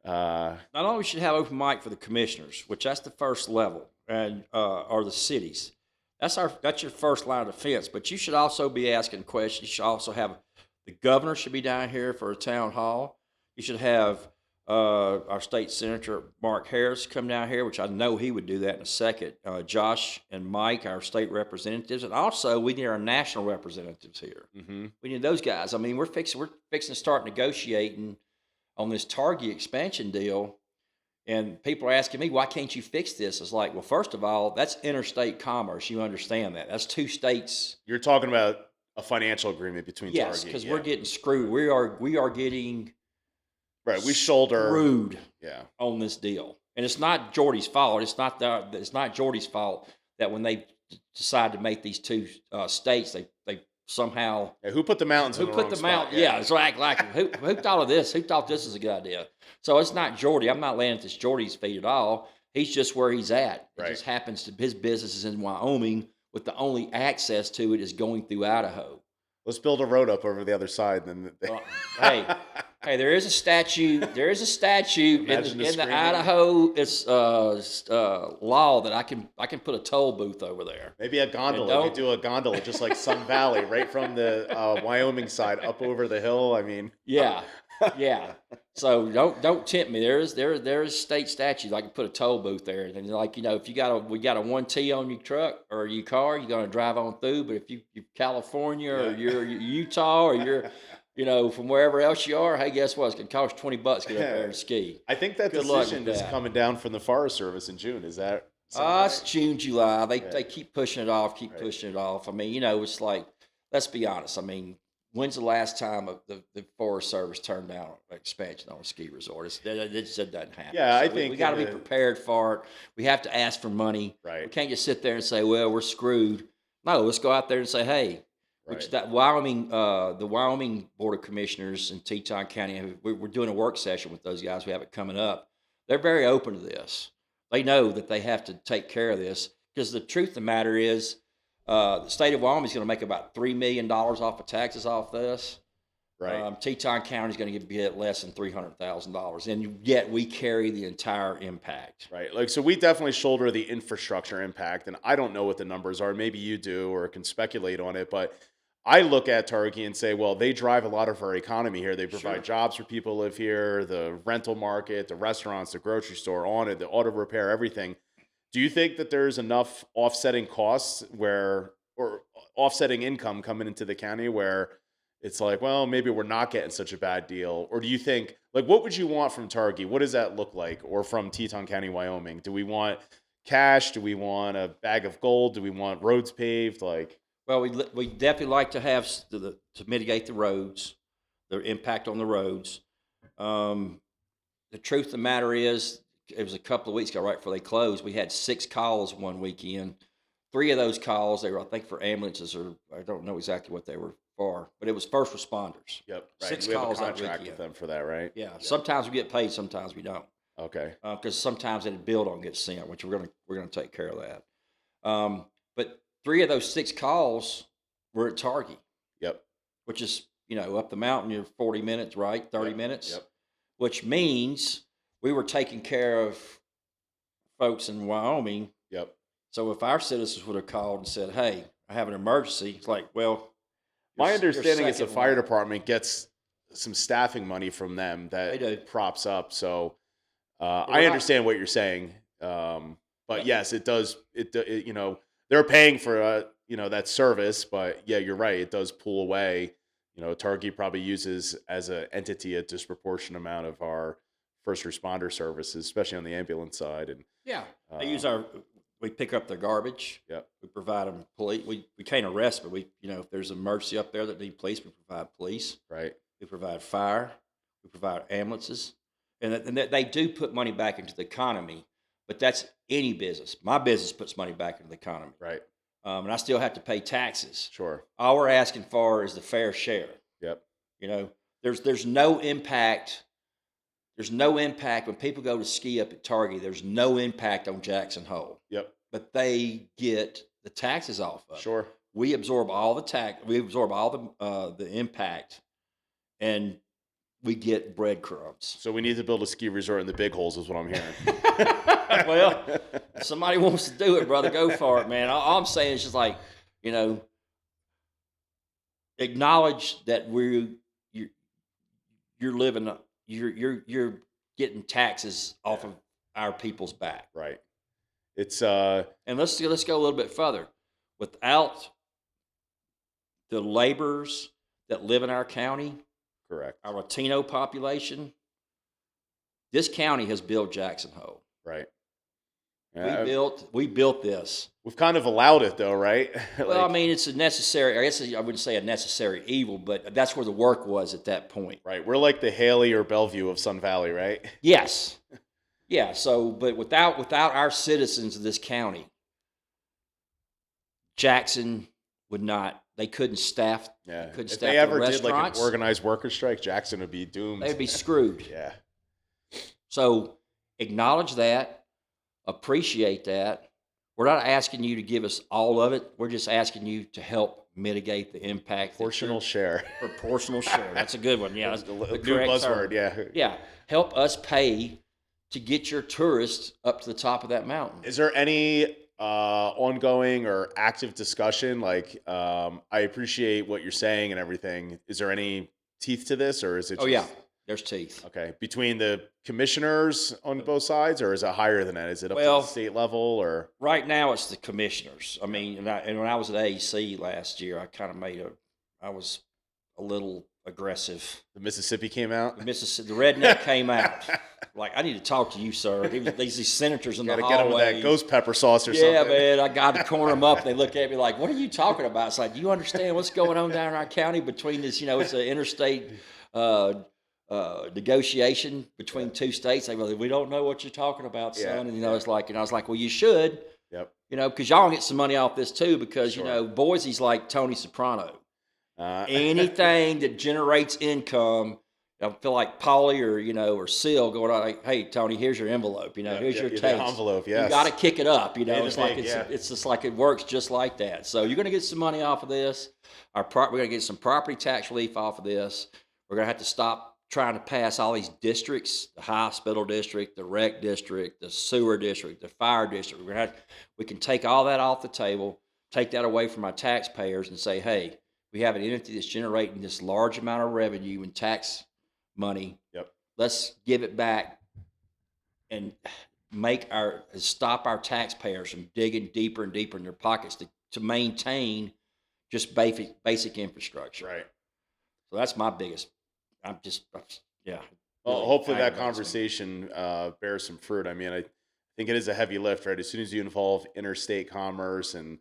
Not only should have open mic for the commissioners, which that's the first level, and or the cities. That's your first line of defense. But you should also be asking questions. You should also have the governor should be down here for a town hall. You should have our state senator Mark Harris come down here, which I know he would do that in a second. Josh and Mike, our state representatives, and also we need our national representatives here. mm-hmm. We need those guys. I mean, we're fixing to start negotiating on this Target expansion deal. And people are asking me, why can't you fix this? It's like, well, first of all, that's interstate commerce. You understand that. That's two states. You're talking about a financial agreement between Yes, Target. because we're getting screwed. We are getting right. We shoulder screwed yeah. on this deal. And it's not Jordy's fault. It's not Jordy's fault that when they decide to make these two states, they somehow who put the mountains in the wrong spot? Yeah, it's like who thought of this? Who thought this is a good idea? So it's not Jordy. I'm not laying at this Jordy's feet at all. He's just where he's at. It just happens to his business is in Wyoming, with the only access to it is going through Idaho. Let's build a road up over the other side. Then hey, there is a statute. There is a statute in the Idaho law that I can put a toll booth over there. Maybe a gondola. We do a gondola just like Sun Valley, right from the Wyoming side up over the hill. I mean, yeah. So don't tempt me. There is state statute. I can put a toll booth there, and like if we got a 1T on your truck or your car, you're gonna drive on through. But if you're California or you're Utah or you're from wherever else you are, hey, guess what? It's gonna cost $20 to get up there and ski. I think that decision is coming down from the Forest Service in June. Is that? It's June, July. They keep pushing it off. Pushing it off. I mean, it's like, let's be honest. I mean, when's the last time the Forest Service turned down expansion on a ski resort? It just doesn't happen. Yeah, so I think we got to be prepared for it. We have to ask for money. Right. We can't just sit there and say, well, we're screwed. No, let's go out there and say, hey, which that Wyoming, the Wyoming Board of Commissioners in Teton County, we're doing a work session with those guys. We have it coming up. They're very open to this. They know that they have to take care of this, because the truth of the matter is, the state of Wyoming is going to make about $3 million off of taxes off this. Right. Teton County is going to get less than $300,000, and yet we carry the entire impact. Right. So we definitely shoulder the infrastructure impact, and I don't know what the numbers are. Maybe you do, or can speculate on it, but I look at Targhee and say, well, they drive a lot of our economy here. They provide jobs for people who live here, the rental market, the restaurants, the grocery store, the auto repair, everything. Do you think that there's enough offsetting costs or offsetting income coming into the county where it's like, well, maybe we're not getting such a bad deal? Or do you think, what would you want from Targhee? What does that look like? Or from Teton County, Wyoming? Do we want cash? Do we want a bag of gold? Do we want roads paved? Well, we definitely like to have to mitigate the roads, the impact on the roads. The truth of the matter is, it was a couple of weeks ago, right before they closed, we had 6 calls one weekend. 3 of those calls, they were, I think, for ambulances, or I don't know exactly what they were for, but it was first responders. Yep. Right. 6 we calls have a contract that weekend with them for that, right? Yeah. Sometimes we get paid, sometimes we don't. Okay. Because sometimes the bill don't get sent, which we're gonna take care of that. But 3 of those 6 calls were at Targhee. Yep. Which is, up the mountain, you're 40 minutes, right? 30 minutes. Yep. Which means we were taking care of folks in Wyoming. Yep. So if our citizens would have called and said, hey, I have an emergency, it's like, well, my understanding is the fire department gets some staffing money from them that props up. So I understand what you're saying. But yes, it does. You know, they're paying for you know, that service, but yeah, you're right. It does pull away. You know, Target probably uses as an entity a disproportionate amount of our first responder services, especially on the ambulance side. And Yeah, they uh, use our. We pick up their garbage. yep, We provide them police. We can't arrest, but if there's an emergency up there that need police, we provide police. right, We provide fire. We provide ambulances, and they do put money back into the economy. But that's any business. My business puts money back into the economy, right, and I still have to pay taxes. sure, All we're asking for is the fair share. yep, There's no impact. There's no impact when people go to ski up at Target. There's no impact on Jackson Hole, yep, but they get the taxes off of it. sure. We absorb all the tax. We absorb all the impact, and we get breadcrumbs. So we need to build a ski resort in the big holes, is what I'm hearing. Well, if somebody wants to do it, brother, go for it, man. All I'm saying is just like, you know, acknowledge that you're living, you're getting taxes off of our people's back. Right. It's And let's go a little bit further. Without the laborers that live in our county, correct. our Latino population, this county has built Jackson Hole. Right. We built this. We've kind of allowed it though, right? Well, I mean, it's a necessary. I guess I wouldn't say a necessary evil, but that's where the work was at that point. Right. We're like the Haley or Bellevue of Sun Valley, right? Yes. Yeah. So, but without our citizens of this county, Jackson would not. They couldn't staff. Yeah. Couldn't If staff they the ever did like an restaurants. organized worker strike, Jackson would be doomed. They'd be screwed. Yeah. So acknowledge that, appreciate that. We're not asking you to give us all of it. We're just asking you to help mitigate the impact. Proportional share. Proportional share. That's a good one. Yeah, that's The the new correct buzzword. term. Yeah. Yeah, help us pay to get your tourists up to the top of that mountain. Is there any ongoing or active discussion? Like, I appreciate what you're saying and everything. Is there any teeth to this, or is it? Oh yeah, there's teeth. Okay, between the commissioners on both sides, or is it higher than that? Is it up to the state level, or? Right now it's the commissioners. I mean, and when I was at AEC last year, I was a little aggressive. The Mississippi came out. The redneck came out. Like, I need to talk to you, sir. These senators in the hallway. Gotta get them with that ghost pepper sauce or something. Yeah, man. I got to corner them up. And they look at me like, "What are you talking about?" It's like, do you understand what's going on down in our county between this? It's an interstate negotiation between two states. They go, "We don't know what you're talking about, son." And it's like, and I was like, "Well, you should." Yep. Because y'all get some money off this too. Because Sure. Boise's like Tony Soprano. Anything that generates income, I feel like Paulie or Seal going on like, "Hey, Tony, here's your envelope. Here's your taste. Envelope. Yes. You got to kick it up. It's just like it works just like that. So you're going to get some money off of this. We're going to get some property tax relief off of this. We're going to have to stop trying to pass all these districts: the hospital district, the rec district, the sewer district, the fire district. We can take all that off the table, take that away from our taxpayers, and say, hey, we have an entity that's generating this large amount of revenue and tax money. Yep. Let's give it back and stop our taxpayers from digging deeper and deeper in their pockets to maintain just basic infrastructure. Right. So that's my biggest. Yeah. Well, really hopefully that aggravates me. conversation bears some fruit. I mean, I think it is a heavy lift, right? As soon as you involve interstate commerce, and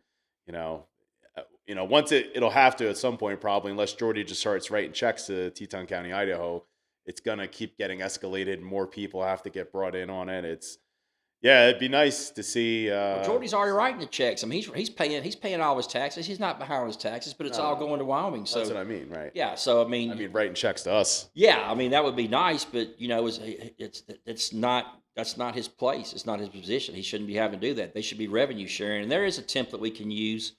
once it'll have to at some point probably, unless Georgia just starts writing checks to Teton County, Idaho, it's gonna keep getting escalated. More people have to get brought in on it. It'd be nice to see. Jordy's already writing the checks. I mean, he's paying all his taxes. He's not behind on his taxes, but it's all going to Wyoming. So that's what I mean, right? Yeah. So I mean, writing checks to us. Yeah, I mean that would be nice, but it's not. That's not his place. It's not his position. He shouldn't be having to do that. They should be revenue sharing, and there is a template we can use.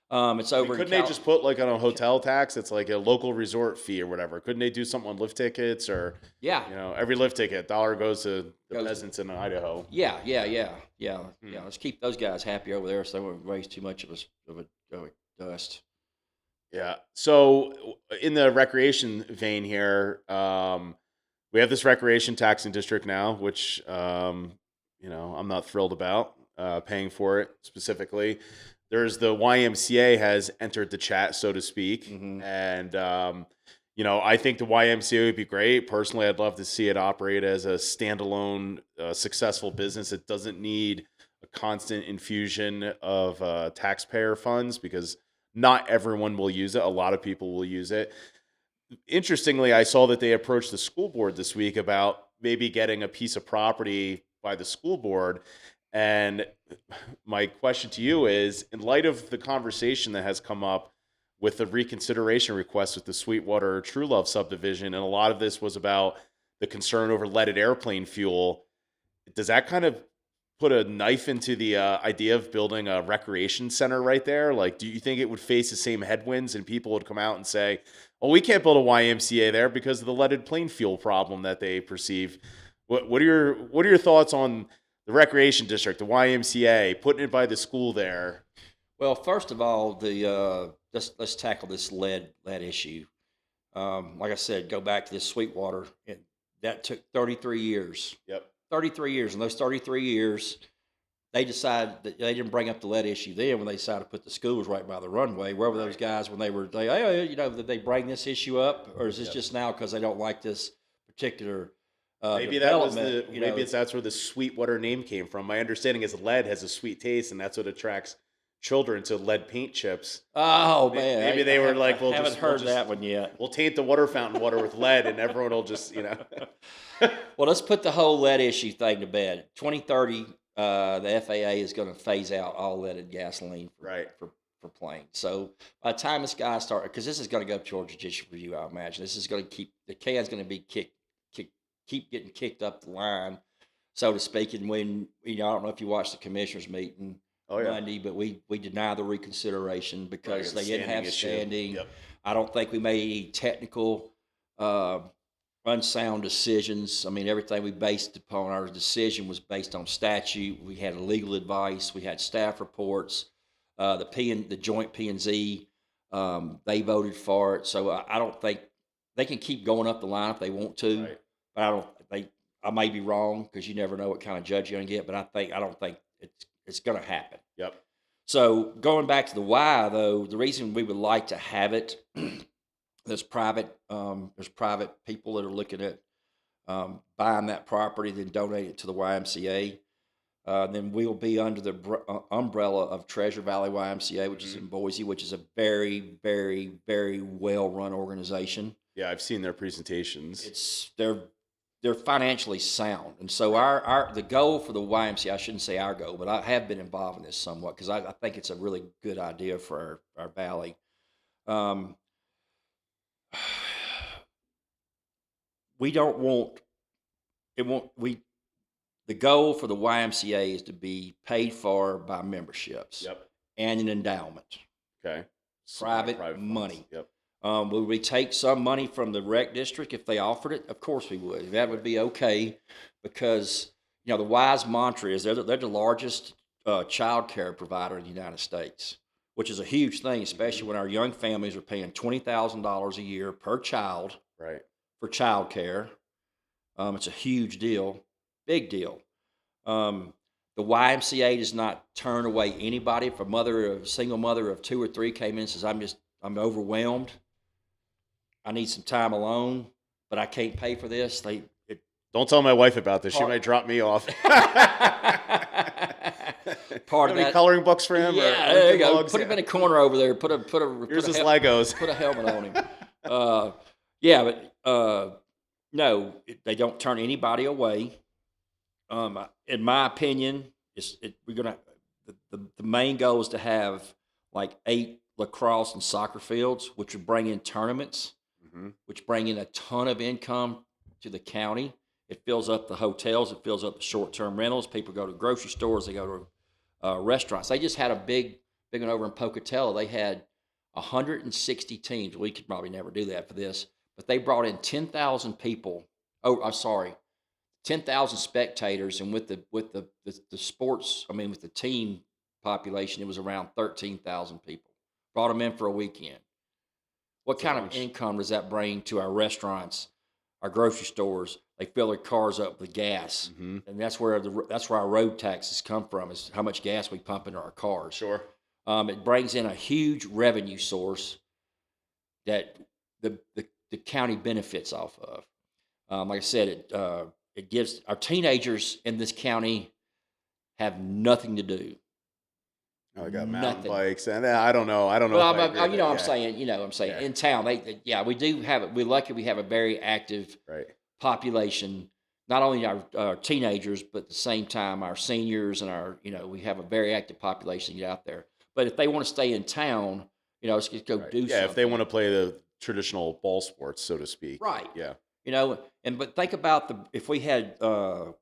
It's over. Couldn't they just put like on a hotel tax? It's like a local resort fee or whatever. Couldn't they do something on lift tickets or? Yeah. Every lift ticket $1 goes to the peasants in Idaho. Yeah. Let's keep those guys happy over there, so they won't raise too much of a dust. Yeah. So in the recreation vein here, we have this recreation taxing district now, which I'm not thrilled about. paying for it specifically. There's the YMCA has entered the chat, so to speak, and I think the YMCA would be great. Personally, I'd love to see it operate as a standalone, successful business. It doesn't need a constant infusion of taxpayer funds because not everyone will use it. A lot of people will use it. Interestingly, I saw that they approached the school board this week about maybe getting a piece of property by the school board. And my question to you is, in light of the conversation that has come up with the reconsideration request with the Sweetwater True Love subdivision, and a lot of this was about the concern over leaded airplane fuel, does that kind of put a knife into the idea of building a recreation center right there? Like, do you think it would face the same headwinds and people would come out and say, "Oh, we can't build a YMCA there because of the leaded plane fuel problem that they perceive"? What are your thoughts on the recreation district, the YMCA, putting it by the school there? Well, first of all, let's tackle this lead issue. Like I said, go back to this Sweetwater. That took 33 years. Yep. 33 years. In those 33 years, they decided that they didn't bring up the lead issue then when they decided to put the schools right by the runway. Where were those guys when did they bring this issue up? Or is this just now because they don't like this particular Maybe that was development? that's where the Sweetwater name came from. My understanding is lead has a sweet taste, and that's what attracts children to lead paint chips. Oh, man. Maybe they were like, I haven't heard that one yet. We'll taint the water fountain water with lead, and everyone will just, Well, let's put the whole lead issue thing to bed. 2030, the FAA is going to phase out all leaded gasoline for planes. So by the time this guy starts, because this is going to go up to judicial review, I imagine. This is going to the can's going to be keep getting kicked up the line, so to speak. And when, I don't know if you watched the commissioners meeting Monday, but we denied the reconsideration because they didn't have standing. Yep. I don't think we made any technical unsound decisions. I mean, everything we based upon our decision was based on statute. We had legal advice. We had staff reports. The joint P&Z, they voted for it. So I don't think they can keep going up the line if they want to. Right. But I may be wrong because you never know what kind of judge you're going to get. But I don't think it's going to happen. Yep. So going back to the why, though, the reason we would like to have it, there's private people that are looking at buying that property, then donate it to the YMCA. Then we'll be under the umbrella of Treasure Valley YMCA, which is in Boise, which is a very, very, very well-run organization. Yeah, I've seen their presentations. They're financially sound, and so the goal for the YMCA, I shouldn't say our goal, but I have been involved in this somewhat because I think it's a really good idea for our valley. We don't want it. The goal for the YMCA is to be paid for by memberships. Yep. And an endowment. Okay. Private money. Yep. Would we take some money from the rec district if they offered it? Of course we would. That would be okay because, the WISE mantra is they're the largest child care provider in the United States, which is a huge thing, especially when our young families are paying $20,000 a year per child for child care. It's a huge deal, big deal. The YMCA does not turn away anybody. If a single mother of 2 or 3 came in and says, I'm overwhelmed, I need some time alone, but I can't pay for this. Don't tell my wife about this. She might drop me off. Part of any that coloring books for him? Yeah, there you go. Put him in a corner over there. Here's his Legos. Put a helmet on him. No, they don't turn anybody away. In my opinion, the main goal is to have like 8 lacrosse and soccer fields, which would bring in tournaments, which bring in a ton of income to the county. It fills up the hotels. It fills up the short-term rentals. People go to grocery stores. They go to restaurants. They just had a big one over in Pocatello. They had 160 teams. We could probably never do that for this, but they brought in 10,000 people. 10,000 spectators, and with the sports, with the team population, it was around 13,000 people. Brought them in for a weekend. What kind of income does that bring to our restaurants, our grocery stores, they fill their cars up with gas, and that's where our road taxes come from, is how much gas we pump into our cars. Sure. It brings in a huge revenue source that the county benefits off of. Like I said, it gives our teenagers in this county have nothing to do. I got mountain Nothing. bikes, and I don't know. I don't know. Well, if I agree with you know, that. I'm saying, Yeah. in town, we do have it. We're lucky we have a very active Right. population. Not only our teenagers, but at the same time, our seniors and we have a very active population to get out there. But if they want to stay in town, let's just go Right. do Yeah, something. if they want to play the traditional ball sports, so to speak. Right. Yeah. But think about if we had the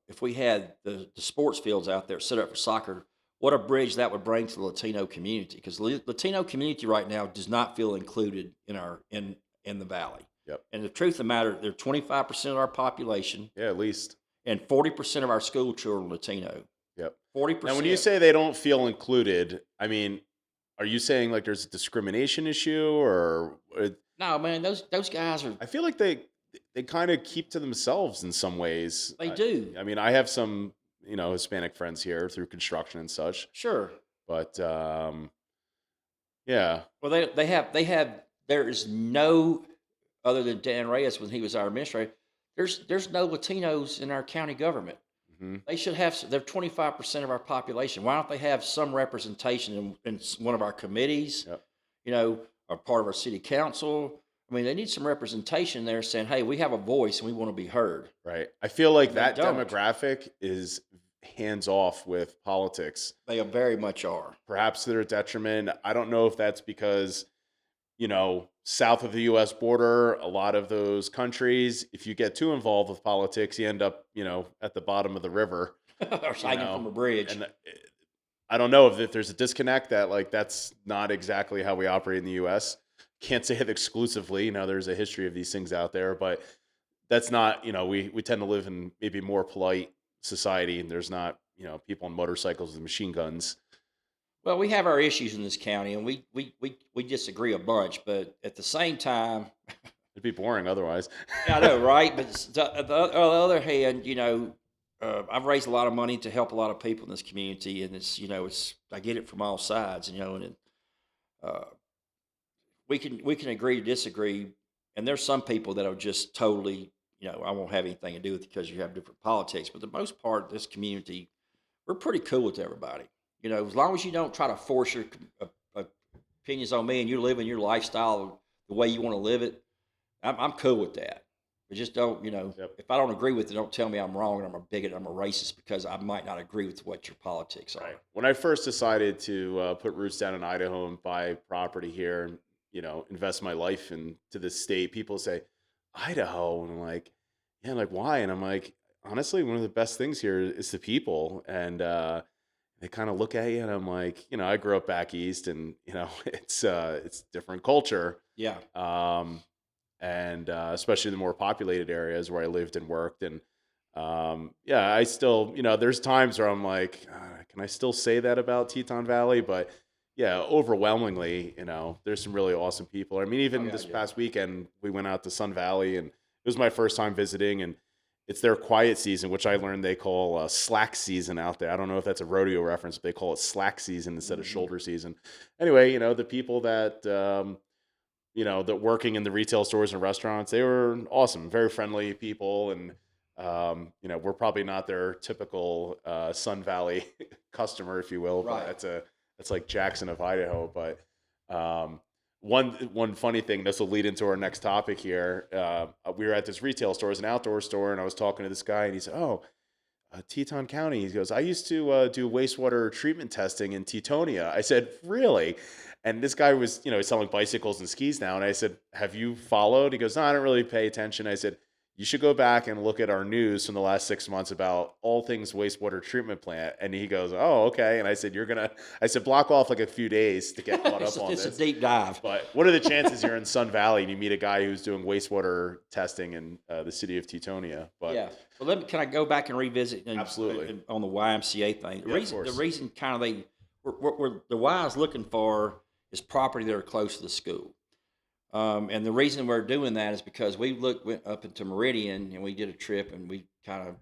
sports fields out there set up for soccer, what a bridge that would bring to the Latino community, because the Latino community right now does not feel included in the valley. Yep. And the truth of the matter, they're 25% of our population, Yeah, at least. and 40% of our school children are Latino. Yep. 40%. Now, when you say they don't feel included, I mean, are you saying like there's a discrimination issue, or no, man, those guys are. I feel like they kind of keep to themselves in some ways. They do. I mean, I have some Hispanic friends here through construction and such, Sure. but yeah. Well, they have. There is no, other than Dan Reyes when he was our administrator. There's no Latinos in our county government. Mm-hmm. They should have. They're 25% of our population. Why don't they have some representation in one of our committees? Yep. Or part of our city council. I mean, they need some representation there, saying, "Hey, we have a voice and we want to be heard." Right. I feel like And they that don't. demographic is hands off with politics. They very much are. Perhaps to their detriment. I don't know if that's because, south of the U.S. border, a lot of those countries, if you get too involved with politics, you end up, at the bottom of the river. Or hanging from a bridge. And I don't know if there's a disconnect that, like, that's not exactly how we operate in the U.S. Can't say it exclusively. There's a history of these things out there, but that's not, we tend to live in maybe more polite society, and there's not, people on motorcycles with machine guns. Well, we have our issues in this county, and we disagree a bunch, but at the same time, It'd be boring otherwise. I know, right? But on the other hand, I've raised a lot of money to help a lot of people in this community, and it's I get it from all sides, and we can agree to disagree, and there's some people that are just totally, I won't have anything to do with it because you have different politics, but the most part, this community, we're pretty cool with everybody. As long as you don't try to force your opinions on me and you're living your lifestyle the way you want to live it, I'm cool with that. But just don't, Yep. if I don't agree with it, don't tell me I'm wrong and I'm a bigot, I'm a racist, because I might not agree with what your politics are. Right. When I first decided to put roots down in Idaho and buy property here and, invest my life into this state, people say, Idaho. And I'm like, yeah, like, why? And I'm like, honestly, one of the best things here is the people. And they kind of look at you, and I'm like, I grew up back east, and it's different culture. Yeah. And especially the more populated areas where I lived and worked. And yeah, I still, there's times where I'm like, can I still say that about Teton Valley? But yeah, overwhelmingly, there's some really awesome people. I mean, even this past weekend, we went out to Sun Valley, and it was my first time visiting, and it's their quiet season, which I learned they call slack season out there. I don't know if that's a rodeo reference, but they call it slack season instead of shoulder season. Anyway, the people that, that working in the retail stores and restaurants, they were awesome, very friendly people. And, we're probably not their typical Sun Valley customer, if you will. Right. But that's like Jackson of Idaho. But one funny thing, this will lead into our next topic here. We were at this retail store, it's an outdoor store, and I was talking to this guy, and he said, Teton County. He goes, I used to do wastewater treatment testing in Tetonia. I said, really? And this guy was, he's selling bicycles and skis now. And I said, have you followed? He goes, no, I don't really pay attention. I said, you should go back and look at our news from the last 6 months about all things wastewater treatment plant. And he goes, oh, okay. And I said, block off like a few days to get caught up on this. It's a deep dive. But what are the chances you're in Sun Valley and you meet a guy who's doing wastewater testing in the city of Tetonia? But yeah. Well, can I go back and revisit? Absolutely. On the YMCA thing. The reason kind of what the Y is looking for is property that are close to the school. And the reason we're doing that is because went up into Meridian and we did a trip and we kind of,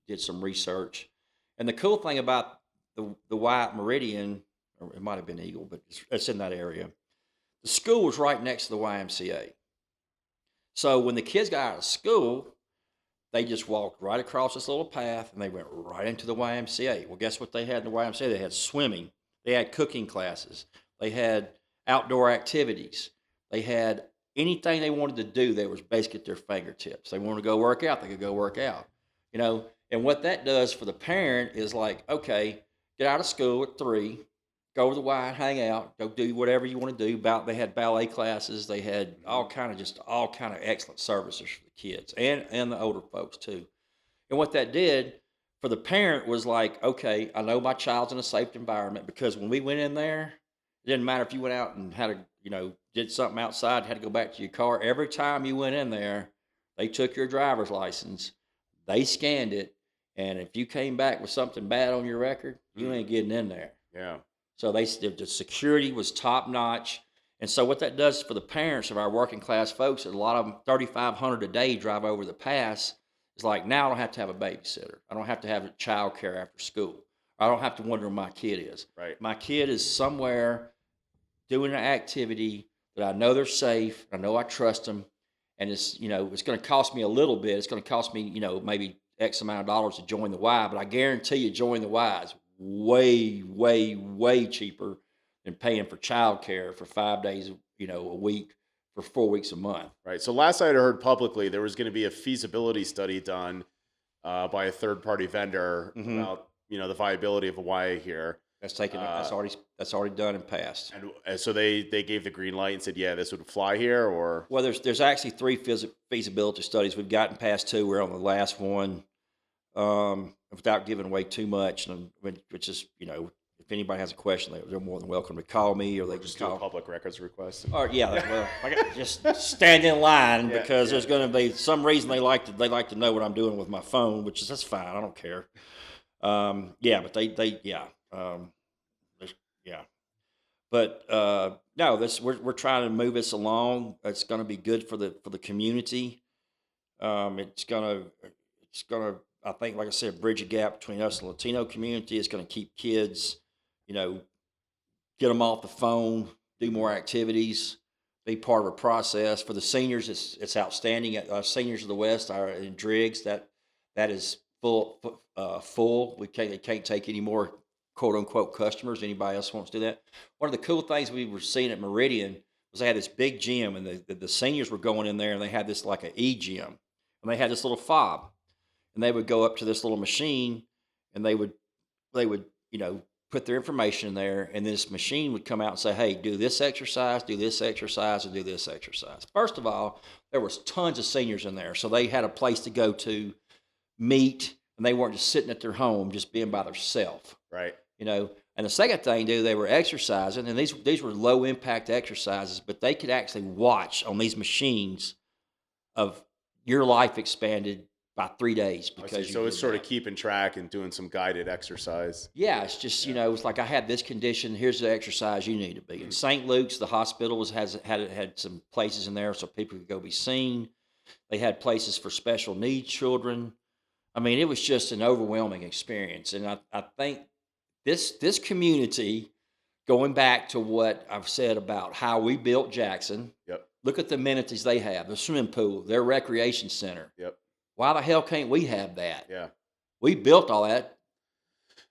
did some research. And the cool thing about the White Meridian, or it might have been Eagle, but it's in that area. The school was right next to the YMCA. So when the kids got out of school, they just walked right across this little path and they went right into the YMCA. Well, guess what they had in the YMCA? They had swimming, they had cooking classes, they had outdoor activities, they had anything they wanted to do that was basically at their fingertips. They wanted to go work out, they could go work out. And what that does for the parent is like, okay, get out of school at 3, go to the Y, hang out, go do whatever you want to do. They had ballet classes, they had all kind of excellent services for the kids and the older folks too. And what that did for the parent was like, okay, I know my child's in a safe environment, because when we went in there, it didn't matter if you went out and had did something outside, had to go back to your car. Every time you went in there, they took your driver's license, they scanned it, and if you came back with something bad on your record, you ain't getting in there. Yeah. So the security was top notch. And so what that does for the parents of our working class folks, and a lot of them, 3,500 a day drive over the pass, is like, now I don't have to have a babysitter. I don't have to have child care after school. I don't have to wonder where my kid is. Right. My kid is somewhere doing an activity that I know they're safe. I know I trust them. And it's going to cost me a little bit. It's going to cost me, maybe X amount of dollars to join the Y, but I guarantee you join the Y is way, way, way cheaper than paying for childcare for 5 days, a week for 4 weeks a month. Right. So last I heard publicly, there was going to be a feasibility study done by a third-party vendor about the viability of a Y here. That's that's already done and passed. And so they gave the green light and said, yeah, this would fly here, or well, there's actually 3 feasibility studies. We've gotten past 2. We're on the last one. Without giving away too much, which is, if anybody has a question, they're more than welcome to call me, or they just can do call a public records request. Or just stand in line, because there's going to be some reason they like to know what I'm doing with my phone, that's fine. I don't care. But no, we're trying to move this along. It's going to be good for the community. It's gonna I think, like I said, bridge a gap between us and the Latino community. It's going to keep kids, get them off the phone, do more activities, be part of a process. For the seniors, it's outstanding. Seniors of the West are in Driggs. That is full. They can't take any more quote unquote customers. Anybody else wants to do that? One of the cool things we were seeing at Meridian was they had this big gym, and the seniors were going in there, and they had this like an e-gym, and they had this little fob. And they would go up to this little machine, and they would put their information in there, and this machine would come out and say, hey, do this exercise, and do this exercise. First of all, there was tons of seniors in there, so they had a place to go to meet, and they weren't just sitting at their home, just being by themselves. Right. And the second thing, they were exercising, and these were low impact exercises, but they could actually watch on these machines of your life expanded by 3 days, because so it's sort of keeping track and doing some guided exercise. Yeah, it's just it's like, I had this condition. Here's the exercise you need to be. In St. Luke's, the hospital had some places in there so people could go be seen. They had places for special needs children. I mean, it was just an overwhelming experience, and I think this community, going back to what I've said about how we built Jackson. Yep. Look at the amenities they have: the swimming pool, their recreation center. Yep. Why the hell can't we have that? Yeah. We built all that.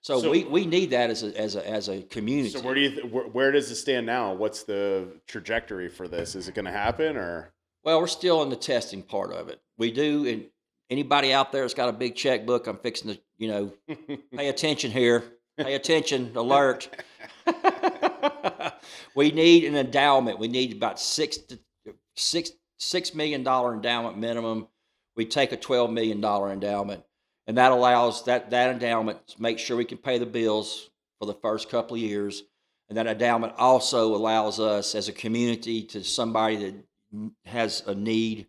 So we need that as a community. So where does it stand now? What's the trajectory for this? Is it going to happen, or? Well, we're still in the testing part of it. We do, and anybody out there that's got a big checkbook, I'm fixing to, pay attention here. Pay attention, alert. We need an endowment. We need about $6 million endowment minimum. We take a $12 million endowment, and that allows that endowment to make sure we can pay the bills for the first couple of years. And that endowment also allows us as a community to somebody that has a need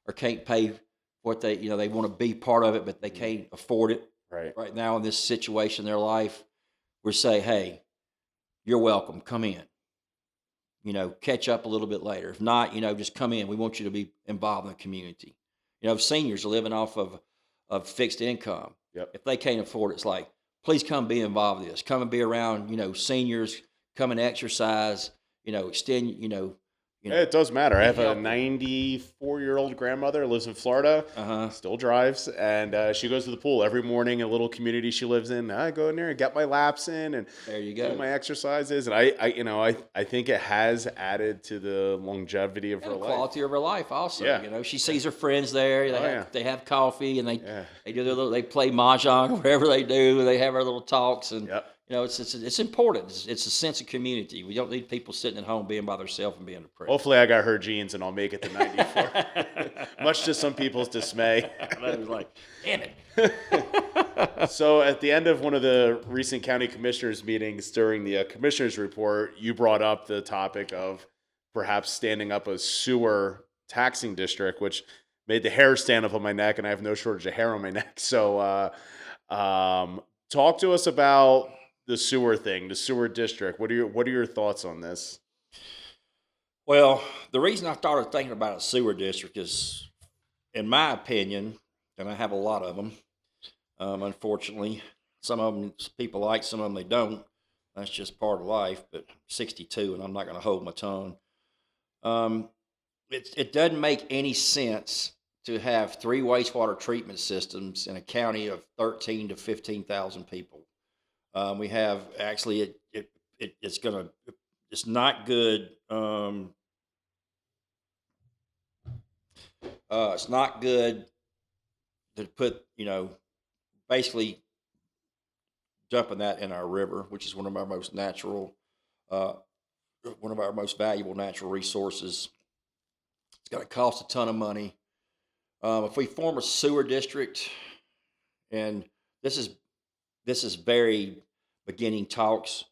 or can't pay what they want to be part of it, but they can't afford it right now in this situation in their life. We say, hey, you're welcome. Come in. catch up a little bit later. If not, just come in. We want you to be involved in the community. Seniors are living off of fixed income. Yep. If they can't afford it, it's like, please come be involved in this. Come and be around, seniors. Come and exercise. Extend. Yeah, it does matter. I Be have a healthy. 94-year-old grandmother, lives in Florida, Uh-huh. still drives, and she goes to the pool every morning. A little community she lives in. I go in there and get my laps in and There you do go. my exercises, and I think it has added to the longevity of her And the life. quality of her life also. Yeah. She sees her friends there. They Oh, have yeah. they have coffee and Yeah. they do they play mahjong or whatever they do. They have our little talks and Yep. it's important. It's a sense of community. We don't need people sitting at home being by themselves and being depressed. Hopefully, I got her genes and I'll make it to 94. Much to some people's dismay. I was like, damn it. So, at the end of one of the recent county commissioners meetings during the commissioners report, you brought up the topic of perhaps standing up a sewer taxing district, which made the hair stand up on my neck, and I have no shortage of hair on my neck. So, talk to us about the sewer thing, the sewer district. What are your thoughts on this? Well, the reason I started thinking about a sewer district is, in my opinion, and I have a lot of them, unfortunately, some of them people like, some of them they don't. That's just part of life. But I'm 62, and I'm not going to hold my tongue. It doesn't make any sense to have 3 wastewater treatment systems in a county of 13 to 15,000 people. We have actually it's not good. It's not good to put basically dumping that in our river, which is one of our most natural, one of our most valuable natural resources. It's going to cost a ton of money. If we form a sewer district, and this is very beginning talks,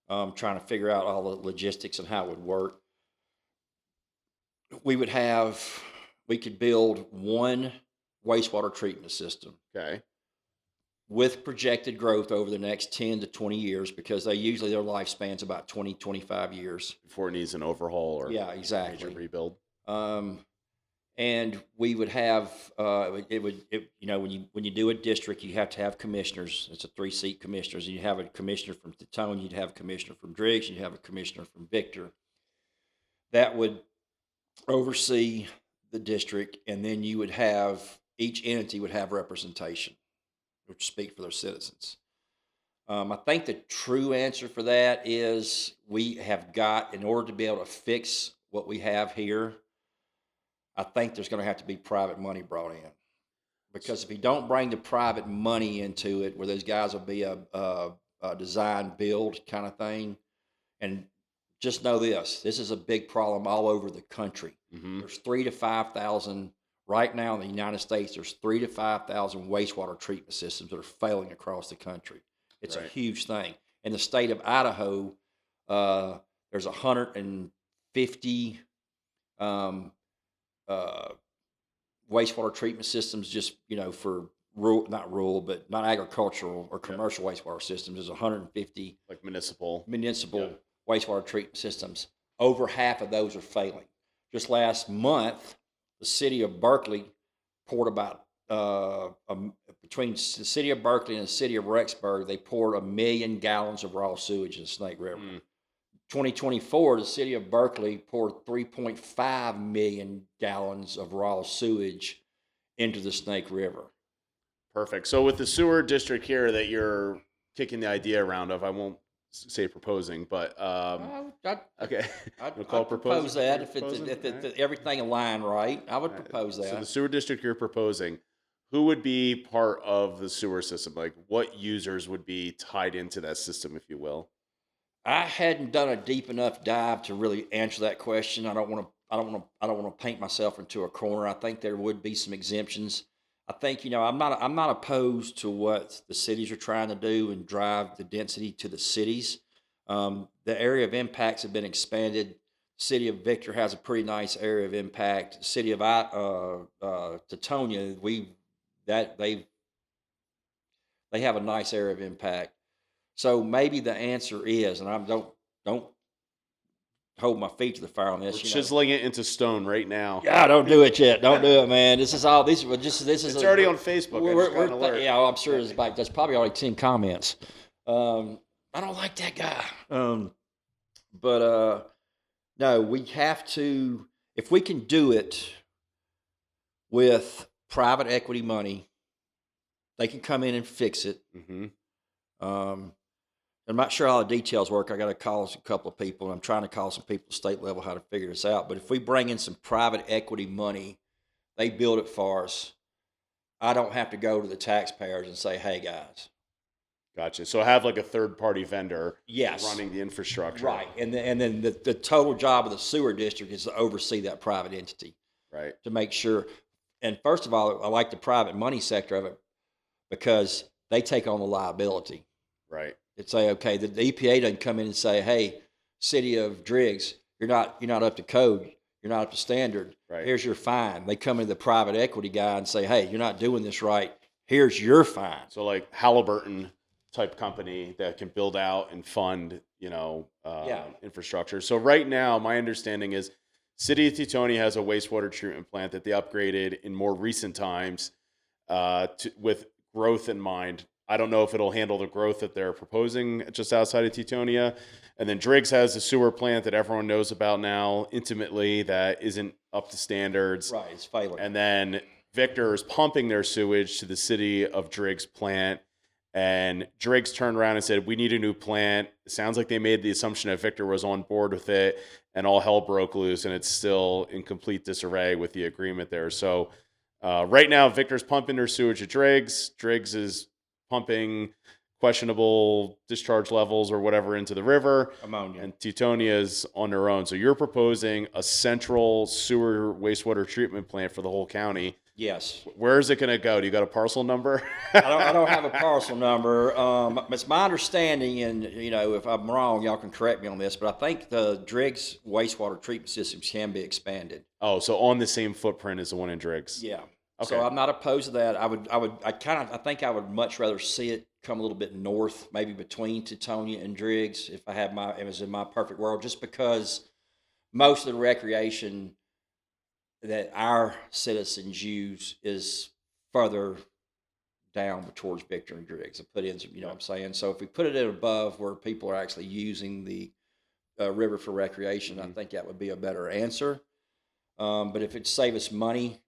trying to figure out all the logistics and how it would work. We could build one wastewater treatment system. Okay. With projected growth over the next 10 to 20 years, because their lifespan's about 20, 25 years. Before it needs an overhaul or Yeah, exactly. major rebuild. And we would have when you do a district, you have to have commissioners. It's a 3-seat commissioners. You have a commissioner from Teton, you'd have a commissioner from Driggs, you'd have a commissioner from Victor. That would oversee the district, and then you would have each entity would have representation, which speak for their citizens. I think the true answer for that is we have got, in order to be able to fix what we have here, I think there's going to have to be private money brought in. Because if you don't bring the private money into it, where those guys will be a design build kind of thing, and just know this is a big problem all over the country. Mm-hmm. There's 3,000 to 5,000 right now in the United States. There's 3,000 to 5,000 wastewater treatment systems that are failing across the country. It's a huge thing. In the state of Idaho, there's 150 wastewater treatment systems, just for rural, not agricultural or commercial wastewater systems. There's 150 like municipal wastewater treatment systems. Over half of those are failing. Just last month, the city of Berkeley poured about between the city of Berkeley and the city of Rexburg, they poured 1 million gallons of raw sewage in the Snake River. 2024, the city of Berkeley poured 3.5 million gallons of raw sewage into the Snake River. Perfect. So with the sewer district here that you're kicking the idea around of, I won't say proposing, but okay. I'd propose that if everything aligned right. I would propose that. So the sewer district you're proposing, who would be part of the sewer system? Like, what users would be tied into that system, if you will? I hadn't done a deep enough dive to really answer that question. I don't want to paint myself into a corner. I think there would be some exemptions. I think I'm not opposed to what the cities are trying to do and drive the density to the cities. The area of impacts have been expanded. The city of Victor has a pretty nice area of impact. The city of Tetonia, they have a nice area of impact. So maybe the answer is, and I don't hold my feet to the fire on this. We're chiseling it into stone right now. Yeah, don't do it yet. Don't do it, man. This is all. This is. It's already on Facebook. I just got an alert. Yeah, I'm sure there's probably already 10 comments. I don't like that guy. But no, we have to. If we can do it with private equity money, they can come in and fix it. Mm-hmm. I'm not sure how the details work. I got to call a couple of people, and I'm trying to call some people at state level how to figure this out. But if we bring in some private equity money, they build it for us. I don't have to go to the taxpayers and say, "Hey, guys." Gotcha. So have like a third-party vendor Yes. running the infrastructure. Right. And then the total job of the sewer district is to oversee that private entity. Right. To make sure. And first of all, I like the private money sector of it because they take on the liability. Right. It'd say, okay, the EPA doesn't come in and say, hey, city of Driggs, you're not up to code. You're not up to standard. Right. Here's your fine. They come into the private equity guy and say, hey, you're not doing this right. Here's your fine. So like Halliburton type company that can build out and fund, infrastructure. So right now, my understanding is City of Teton has a wastewater treatment plant that they upgraded in more recent times with growth in mind. I don't know if it'll handle the growth that they're proposing just outside of Tetonia. And then Driggs has a sewer plant that everyone knows about now intimately that isn't up to standards. Right, it's failing. And then Victor is pumping their sewage to the City of Driggs plant. And Driggs turned around and said, we need a new plant. It sounds like they made the assumption that Victor was on board with it, and all hell broke loose, and it's still in complete disarray with the agreement there. So right now, Victor's pumping their sewage at Driggs. Driggs is pumping questionable discharge levels or whatever into the river. Ammonia. And Tetonia is on their own. So you're proposing a central sewer wastewater treatment plant for the whole county. Yes. Where is it going to go? Do you got a parcel number? I don't have a parcel number. It's my understanding, and if I'm wrong, y'all can correct me on this, but I think the Driggs wastewater treatment systems can be expanded. Oh, so on the same footprint as the one in Driggs. Yeah. Okay. So I'm not opposed to that. I think I would much rather see it come a little bit north, maybe between Tetonia and Driggs, if it was in my perfect world, just because most of the recreation that our citizens use is further down towards Victor and Driggs. I put in some, what I'm saying? So if we put it in above where people are actually using the river for recreation, I think that would be a better answer. But if it'd save us money,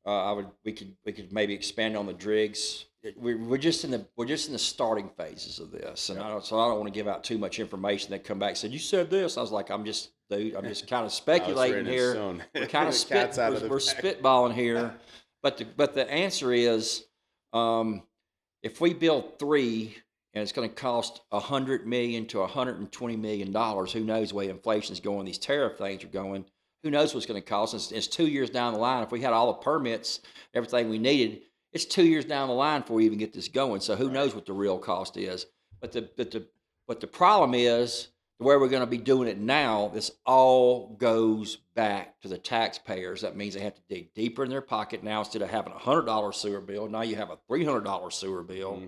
we could maybe expand on the Driggs. We're just in the starting phases of this, and I don't want to give out too much information. They come back and said, "You said this." I was like, "I'm just kind of speculating here. We're kind of we're spitballing here." But the answer is, if we build 3 and it's going to cost $100 million to $120 million, who knows the way inflation is going? These tariff things are going. Who knows what's going to cost us? It's 2 years down the line. If we had all the permits, everything we needed, it's 2 years down the line before we even get this going. So who knows what the real cost is? But the problem is the way we're going to be doing it now. This all goes back to the taxpayers. That means they have to dig deeper in their pocket now. Instead of having a $100 sewer bill, now you have a $300 sewer bill. Mm-hmm.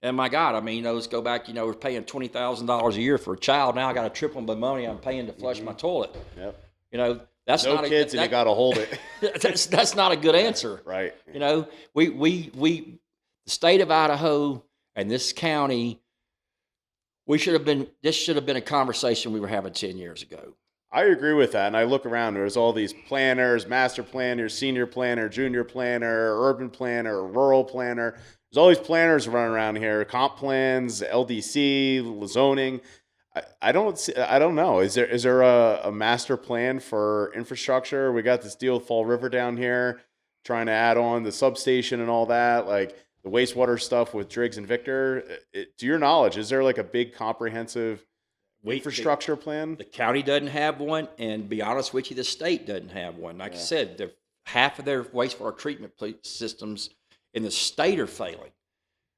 And my God, let's go back. We're paying $20,000 a year for a child. Now I got to triple the money I'm paying to flush my toilet. Yep. That's no not kids, and you got to hold it. That's not a good answer, right? We the state of Idaho and this county, this should have been a conversation we were having 10 years ago. I agree with that, and I look around. There's all these planners, master planners, senior planner, junior planner, urban planner, rural planner. There's all these planners running around here. Comp plans, LDC, zoning. I don't know. Is there a master plan for infrastructure? We got this deal with Fall River down here, trying to add on the substation and all that, like the wastewater stuff with Driggs and Victor. To your knowledge, is there like a big comprehensive infrastructure plan? The county doesn't have one, and to be honest with you, the state doesn't have one. Like I said, half of their wastewater treatment systems in the state are failing,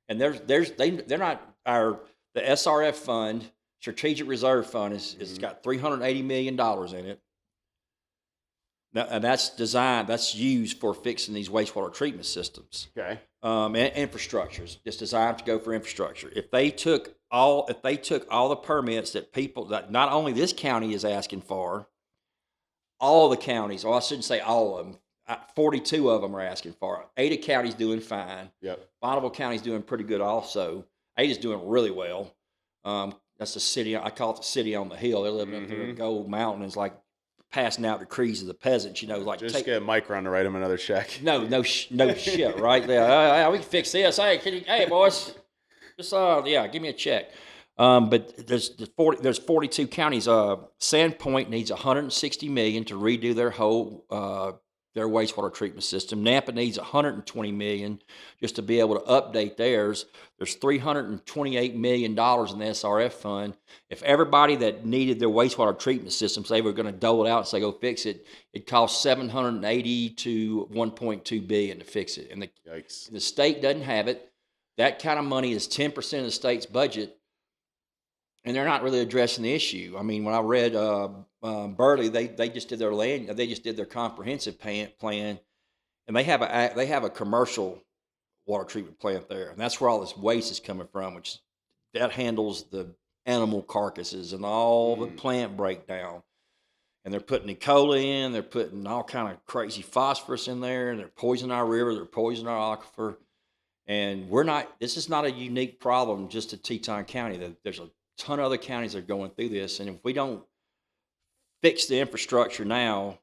and they're not the SRF fund. Strategic Reserve Fund is got $380 million in it. Now, and that's used for fixing these wastewater treatment systems. Okay. And infrastructures, just designed to go for infrastructure. If they took all the permits that not only this county is asking for, all the counties, or I shouldn't say all of them, 42 of them are asking for it. Ada County's doing fine. Yep. Bonneville County's doing pretty good also. Ada's doing really well. That's the city, I call it the city on the hill. They're living up there in Gold Mountain. It's like passing out decrees of the peasants, like Just get Micron to write him another check. no shit, right there. We can fix this. Hey boys, just give me a check. But there's 42 counties. Sandpoint needs 160 million to redo their whole their wastewater treatment system. Nampa needs 120 million just to be able to update theirs. There's 328 million dollars in the SRF fund. If everybody that needed their wastewater treatment systems, they were going to dole it out and say go fix it, it costs 780 to 1.2 billion to fix it, and the state doesn't have it. That kind of money is 10% of the state's budget. And they're not really addressing the issue. I mean, when I read Burley, they just did their comprehensive plan, and they have a commercial water treatment plant there, and that's where all this waste is coming from, which that handles the animal carcasses and all the plant breakdown. And they're putting E. coli in, they're putting all kind of crazy phosphorus in there, and they're poisoning our river, they're poisoning our aquifer. And this is not a unique problem just to Teton County. There's a ton of other counties that are going through this, and if we don't fix the infrastructure now,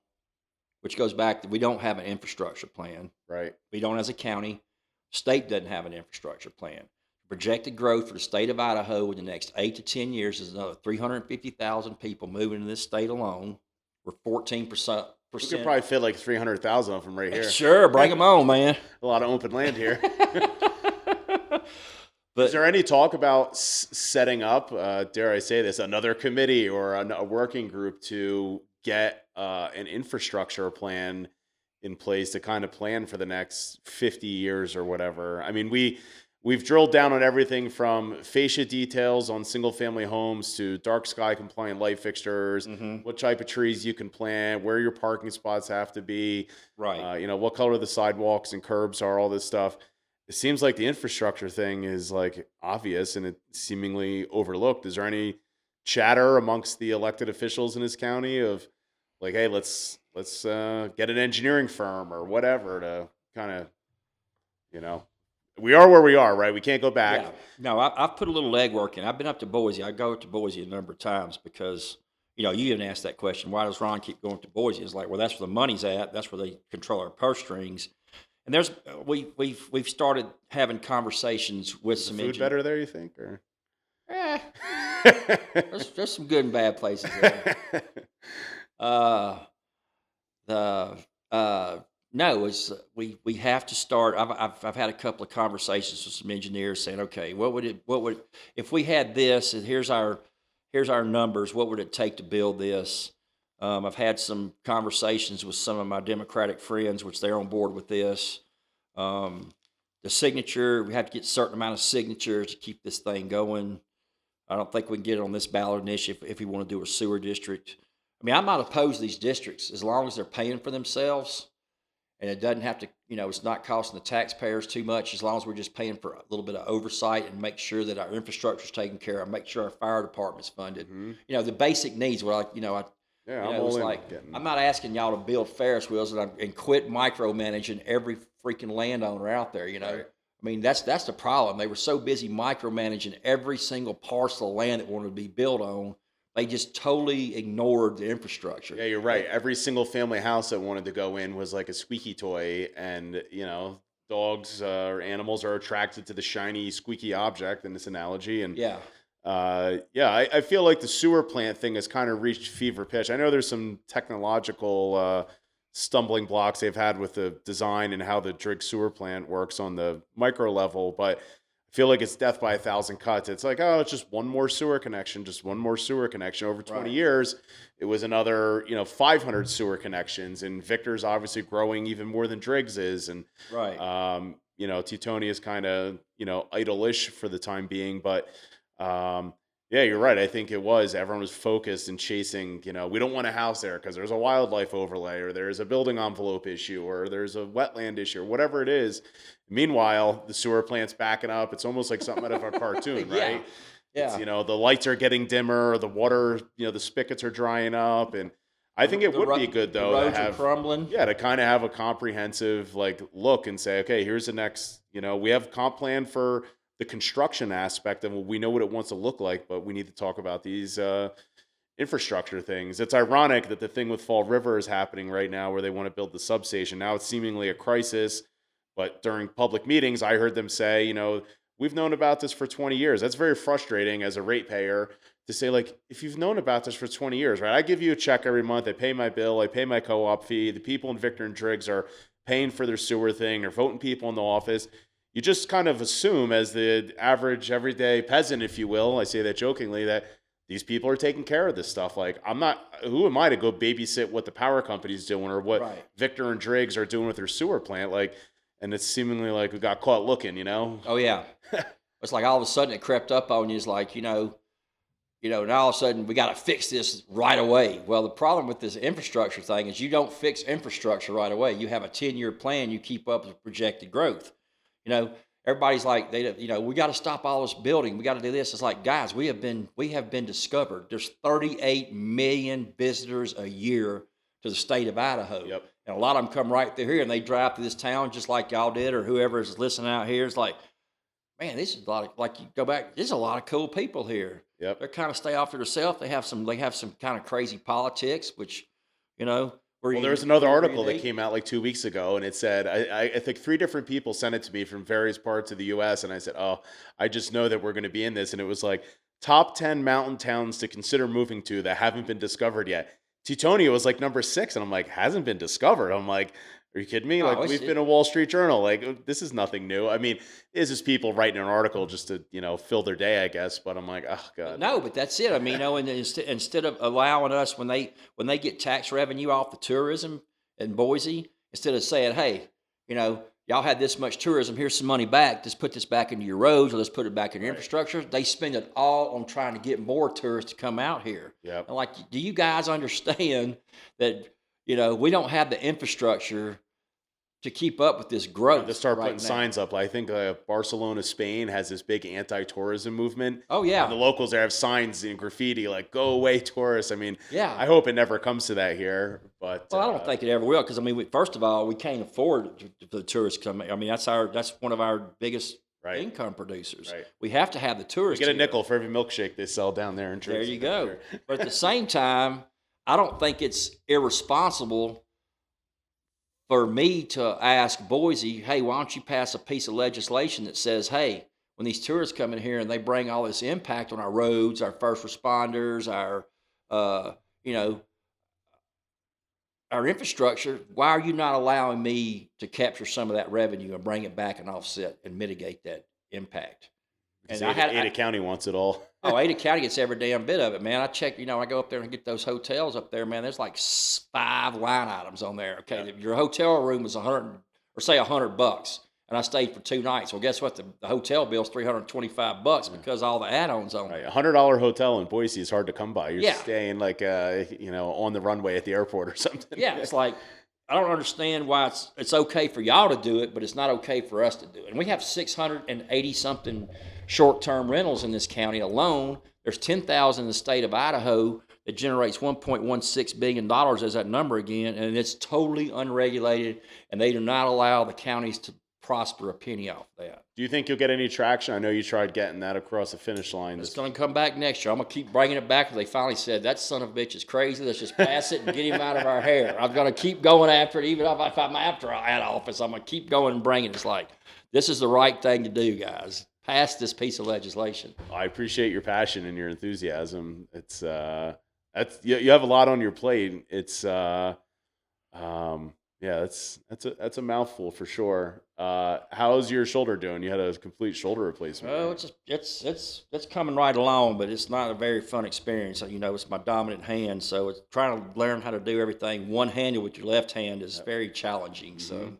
which goes back to we don't have an infrastructure plan. Right. We don't as a county. State doesn't have an infrastructure plan. Projected growth for the state of Idaho in the next 8 to 10 years is another 350,000 people moving to this state alone. We're 14%. We could probably fit like 300,000 of them right here. Sure, bring them on, man. A lot of open land here. But, is there any talk about setting up, dare I say this, another committee or a working group to get an infrastructure plan in place to kind of plan for the next 50 years or whatever? I mean, we've drilled down on everything from fascia details on single-family homes to dark sky compliant light fixtures, what type of trees you can plant, where your parking spots have to be, right? What color the sidewalks and curbs are, all this stuff. It seems like the infrastructure thing is like obvious and it's seemingly overlooked. Is there any chatter amongst the elected officials in this county of like, hey, let's get an engineering firm or whatever to kind of, we are where we are, right? We can't go back. Yeah. No, I've put a little legwork in. I've been up to Boise. I go to Boise a number of times because, you even asked that question. Why does Ron keep going to Boise? It's like, well, that's where the money's at. That's where they control our purse strings. And we've started having conversations with some food better there, you think, or? There's some good and bad places there. No, we have to start. I've had a couple of conversations with some engineers saying, okay, what would if we had this and here's our numbers, what would it take to build this? I've had some conversations with some of my Democratic friends, which they're on board with this. The signature, we have to get a certain amount of signatures to keep this thing going. I don't think we can get it on this ballot initiative if we want to do a sewer district. I mean, I'm not opposed to these districts as long as they're paying for themselves and it doesn't have to, it's not costing the taxpayers too much, as long as we're just paying for a little bit of oversight and make sure that our infrastructure is taken care of, make sure our fire department's funded. The basic needs. I'm not asking y'all to build Ferris wheels and quit micromanaging every freaking landowner out there. Right. I mean, that's the problem. They were so busy micromanaging every single parcel of land that wanted to be built on, they just totally ignored the infrastructure. Yeah, you're right. Every single family house that wanted to go in was like a squeaky toy, and dogs or animals are attracted to the shiny, squeaky object in this analogy. And I feel like the sewer plant thing has kind of reached fever pitch. I know there's some technological stumbling blocks they've had with the design and how the Driggs sewer plant works on the micro level, but I feel like it's death by a thousand cuts. It's like, oh, it's just one more sewer connection, Over 20 years, it was another, 500 sewer connections, and Victor's obviously growing even more than Driggs is, and Teton is kind of idle-ish for the time being, but Yeah, you're right. I think it was. Everyone was focused and chasing, we don't want a house there because there's a wildlife overlay or there's a building envelope issue or there's a wetland issue or whatever it is. Meanwhile, the sewer plant's backing up. It's almost like something out of a cartoon, Yeah, right? It's, yeah. the lights are getting dimmer, the water, the spigots are drying up. And I think it would be good, The though, to roads are have, crumbling. yeah, to kind of have a comprehensive, like, look and say, okay, here's the next, we have comp plan for the construction aspect of we know what it wants to look like, but we need to talk about these infrastructure things. It's ironic that the thing with Fall River is happening right now where they want to build the substation. Now it's seemingly a crisis, but during public meetings, I heard them say, we've known about this for 20 years. That's very frustrating as a ratepayer to say, like, if you've known about this for 20 years, right? I give you a check every month. I pay my bill. I pay my co-op fee. The people in Victor and Driggs are paying for their sewer thing. They're voting people in the office. You just kind of assume, as the average everyday peasant, if you will, I say that jokingly, that these people are taking care of this stuff. Like, I'm not, who am I to go babysit what the power company's doing or what Right. Victor and Driggs are doing with their sewer plant? Like, and it's seemingly like we got caught looking. Oh yeah. It's like all of a sudden it crept up on you. It's like, and all of a sudden we got to fix this right away. Well, the problem with this infrastructure thing is you don't fix infrastructure right away. You have a 10-year plan. You keep up with projected growth. Everybody's like, we got to stop all this building. We got to do this. It's like, guys, we have been discovered. There's 38 million visitors a year to the state of Idaho. Yep. And a lot of them come right through here and they drive through this town just like y'all did, or whoever is listening out here. It's like, man, this is a lot of, like, you go back, there's a lot of cool people here. Yep. They kind of stay off to themselves. They have some kind of crazy politics, which, well, there's another article that came out like 2 weeks ago, and it said, I think 3 different people sent it to me from various parts of the U.S., and I said, oh, I just know that we're going to be in this. And it was like, top 10 mountain towns to consider moving to that haven't been discovered yet. Teutonia was like number 6, and I'm like, hasn't been discovered. I'm like, are you kidding me? Oh, Like, we've been a Wall Street Journal. Like, this is nothing new. I mean, it's just people writing an article just to, fill their day, I guess. But I'm like, oh, God. No, but that's it. I mean, and instead of allowing us, when they get tax revenue off the tourism in Boise, instead of saying, hey, y'all had this much tourism, here's some money back, just put this back into your roads, or let's put it back in your infrastructure, they spend it all on trying to get more tourists to come out here. Yep. And like, do you guys understand that, we don't have the infrastructure to keep up with this growth? To start right putting now. signs up. I think Barcelona, Spain has this big anti-tourism movement. Oh, yeah. And the locals there have signs and graffiti like, go away, tourists. I mean, yeah. I hope it never comes to that here. But well, I don't think it ever will, because, I mean, first of all, we can't afford the tourists coming. I mean, that's one of our biggest income producers. Right. We have to have the tourists. We get a here. nickel for every milkshake they sell down there in Jersey. There you go. But at the same time, I don't think it's irresponsible for me to ask Boise, hey, why don't you pass a piece of legislation that says, hey, when these tourists come in here and they bring all this impact on our roads, our first responders, our infrastructure, why are you not allowing me to capture some of that revenue and bring it back and offset and mitigate that impact? And Ada County wants it all. Oh, Ada County gets every damn bit of it, man. I check, I go up there and get those hotels up there, man. There's like 5 line items on there. Okay, yeah. Your hotel room is $100, and I stayed for 2 nights. Well, guess what? The hotel bill's $325 because all the add-ons on it. Right. $100 hotel in Boise is hard to come by. You're staying like on the runway at the airport or something. Yeah, it's like, I don't understand why it's okay for y'all to do it, but it's not okay for us to do it. And we have 680 something short-term rentals in this county alone. There's 10,000 in the state of Idaho that generates $1.16 billion as that number again, and it's totally unregulated, and they do not allow the counties to prosper a penny off that. Do you think you'll get any traction? I know you tried getting that across the finish line. It's going to come back next year. I'm going to keep bringing it back because they finally said, that son of a bitch is crazy. Let's just pass it and get him out of our hair. I'm going to keep going after it, even if I'm after I had office. I'm going to keep going and bringing it. It's like, this is the right thing to do, guys. Pass this piece of legislation. I appreciate your passion and your enthusiasm. It's you have a lot on your plate. It's that's a mouthful for sure. How's your shoulder doing? You had a complete shoulder replacement. Oh, right? it's coming right along, but it's not a very fun experience. It's my dominant hand, so it's trying to learn how to do everything one-handed with your left hand is very challenging. So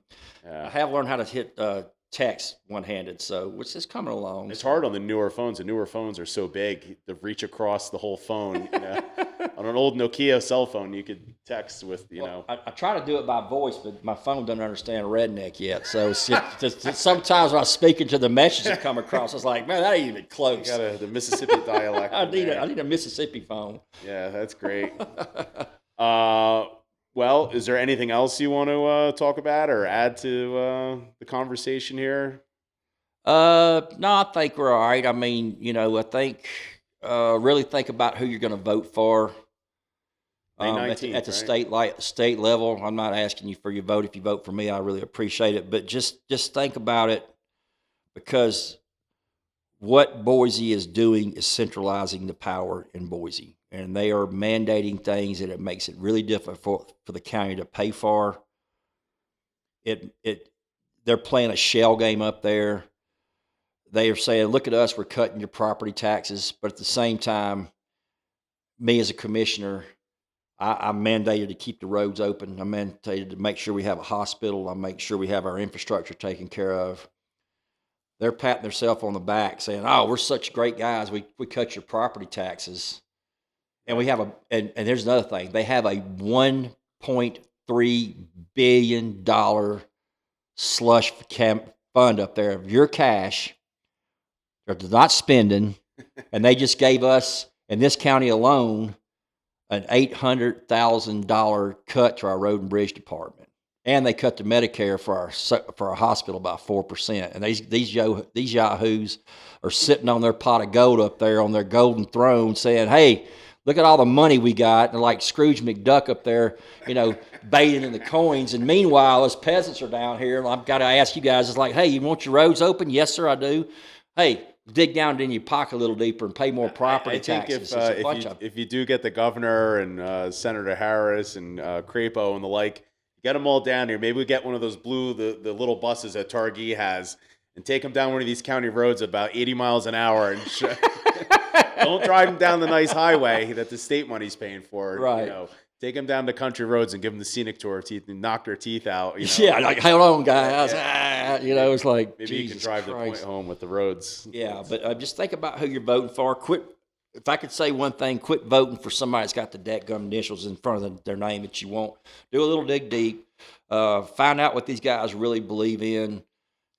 I have learned how to hit text one-handed. So which is coming along. It's hard on the newer phones. The newer phones are so big to reach across the whole phone. On an old Nokia cell phone, you could text with, I try to do it by voice, but my phone doesn't understand redneck yet. So sometimes when I'm speaking to the message that come across, it's like, man, that ain't even close. You got the Mississippi dialect. I need a Mississippi phone. Yeah, that's great. Well, is there anything else you want to talk about or add to the conversation here? No, I think we're all right. I mean, I think really think about who you're going to vote for. May 19th, at the right? state level. I'm not asking you for your vote. If you vote for me, I really appreciate it. But just think about it, because what Boise is doing is centralizing the power in Boise, and they are mandating things that it makes it really difficult for the county to pay for. They're playing a shell game up there. They are saying, "Look at us, we're cutting your property taxes," but at the same time, me as a commissioner, I'm mandated to keep the roads open. I'm mandated to make sure we have a hospital. I make sure we have our infrastructure taken care of. They're patting themselves on the back saying, "Oh, we're such great guys. We cut your property taxes." And we have and there's another thing. They have a $1.3 billion slush fund up there of your cash. They're not spending. And they just gave us, in this county alone, an $800,000 cut to our road and bridge department, and they cut the Medicare for our hospital by 4%. And these yahoos are sitting on their pot of gold up there on their golden throne, saying, "Hey, look at all the money we got." And they're like Scrooge McDuck up there, bathing in the coins. And meanwhile, us peasants are down here, and I've got to ask you guys, it's like, "Hey, you want your roads open?" "Yes, sir, I do." "Hey, dig down in your pocket a little deeper and pay more property taxes." If you do get the governor and Senator Harris and Crapo and the like, you get them all down here. Maybe we get one of those the little buses that Targhee has, and take them down one of these county roads about 80 miles an hour, and don't drive them down the nice highway that the state money's paying for. Right. Take them down to country roads and give them the scenic tour and knock their teeth out. Yeah, like, hold on, guys. Yeah. It's like, maybe you can drive the point home with the roads. Yeah, but just think about who you're voting for. If I could say one thing, quit voting for somebody that's got the dadgum initials in front of their name that you want. Do a little dig deep. Find out what these guys really believe in,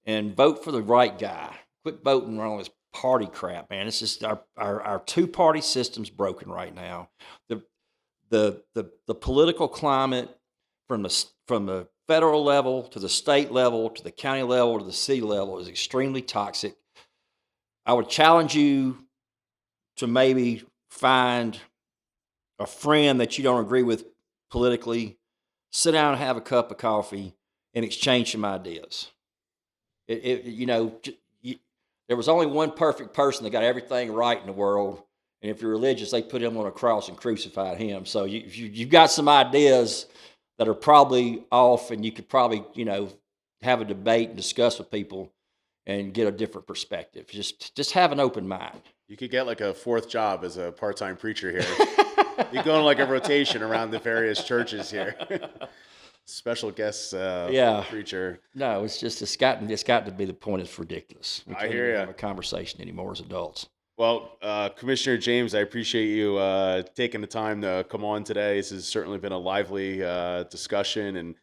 and vote for the right guy. Quit voting on all this party crap, man. It's just our two-party system's broken right now. The political climate from the federal level to the state level to the county level to the city level is extremely toxic. I would challenge you to maybe find a friend that you don't agree with politically, sit down and have a cup of coffee and exchange some ideas. There was only one perfect person that got everything right in the world. And if you're religious, they put him on a cross and crucified him. So you've got some ideas that are probably off, and you could probably, have a debate and discuss with people and get a different perspective. Just have an open mind. You could get like a fourth job as a part-time preacher here. You go on like a rotation around the various churches here. Special guest preacher. No, it's gotten to be the point. It's ridiculous. We I can't hear even you. have a conversation anymore as adults. Well, Commissioner James, I appreciate you taking the time to come on today. This has certainly been a lively discussion, and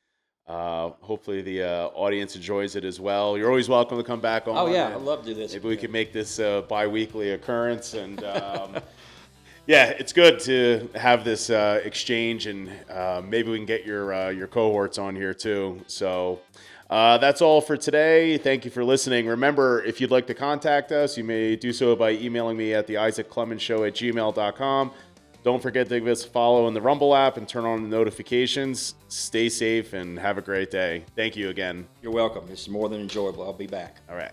hopefully the audience enjoys it as well. You're always welcome to come back on. Oh, yeah, I'd love to do this. Maybe we could make this a bi-weekly occurrence, and yeah, it's good to have this exchange, and maybe we can get your cohorts on here too. So that's all for today. Thank you for listening. Remember, if you'd like to contact us, you may do so by emailing me at the Isak Clemens Show at gmail.com. Don't forget to give us a follow in the Rumble app and turn on the notifications. Stay safe and have a great day. Thank you again. You're welcome. It's more than enjoyable. I'll be back. All right.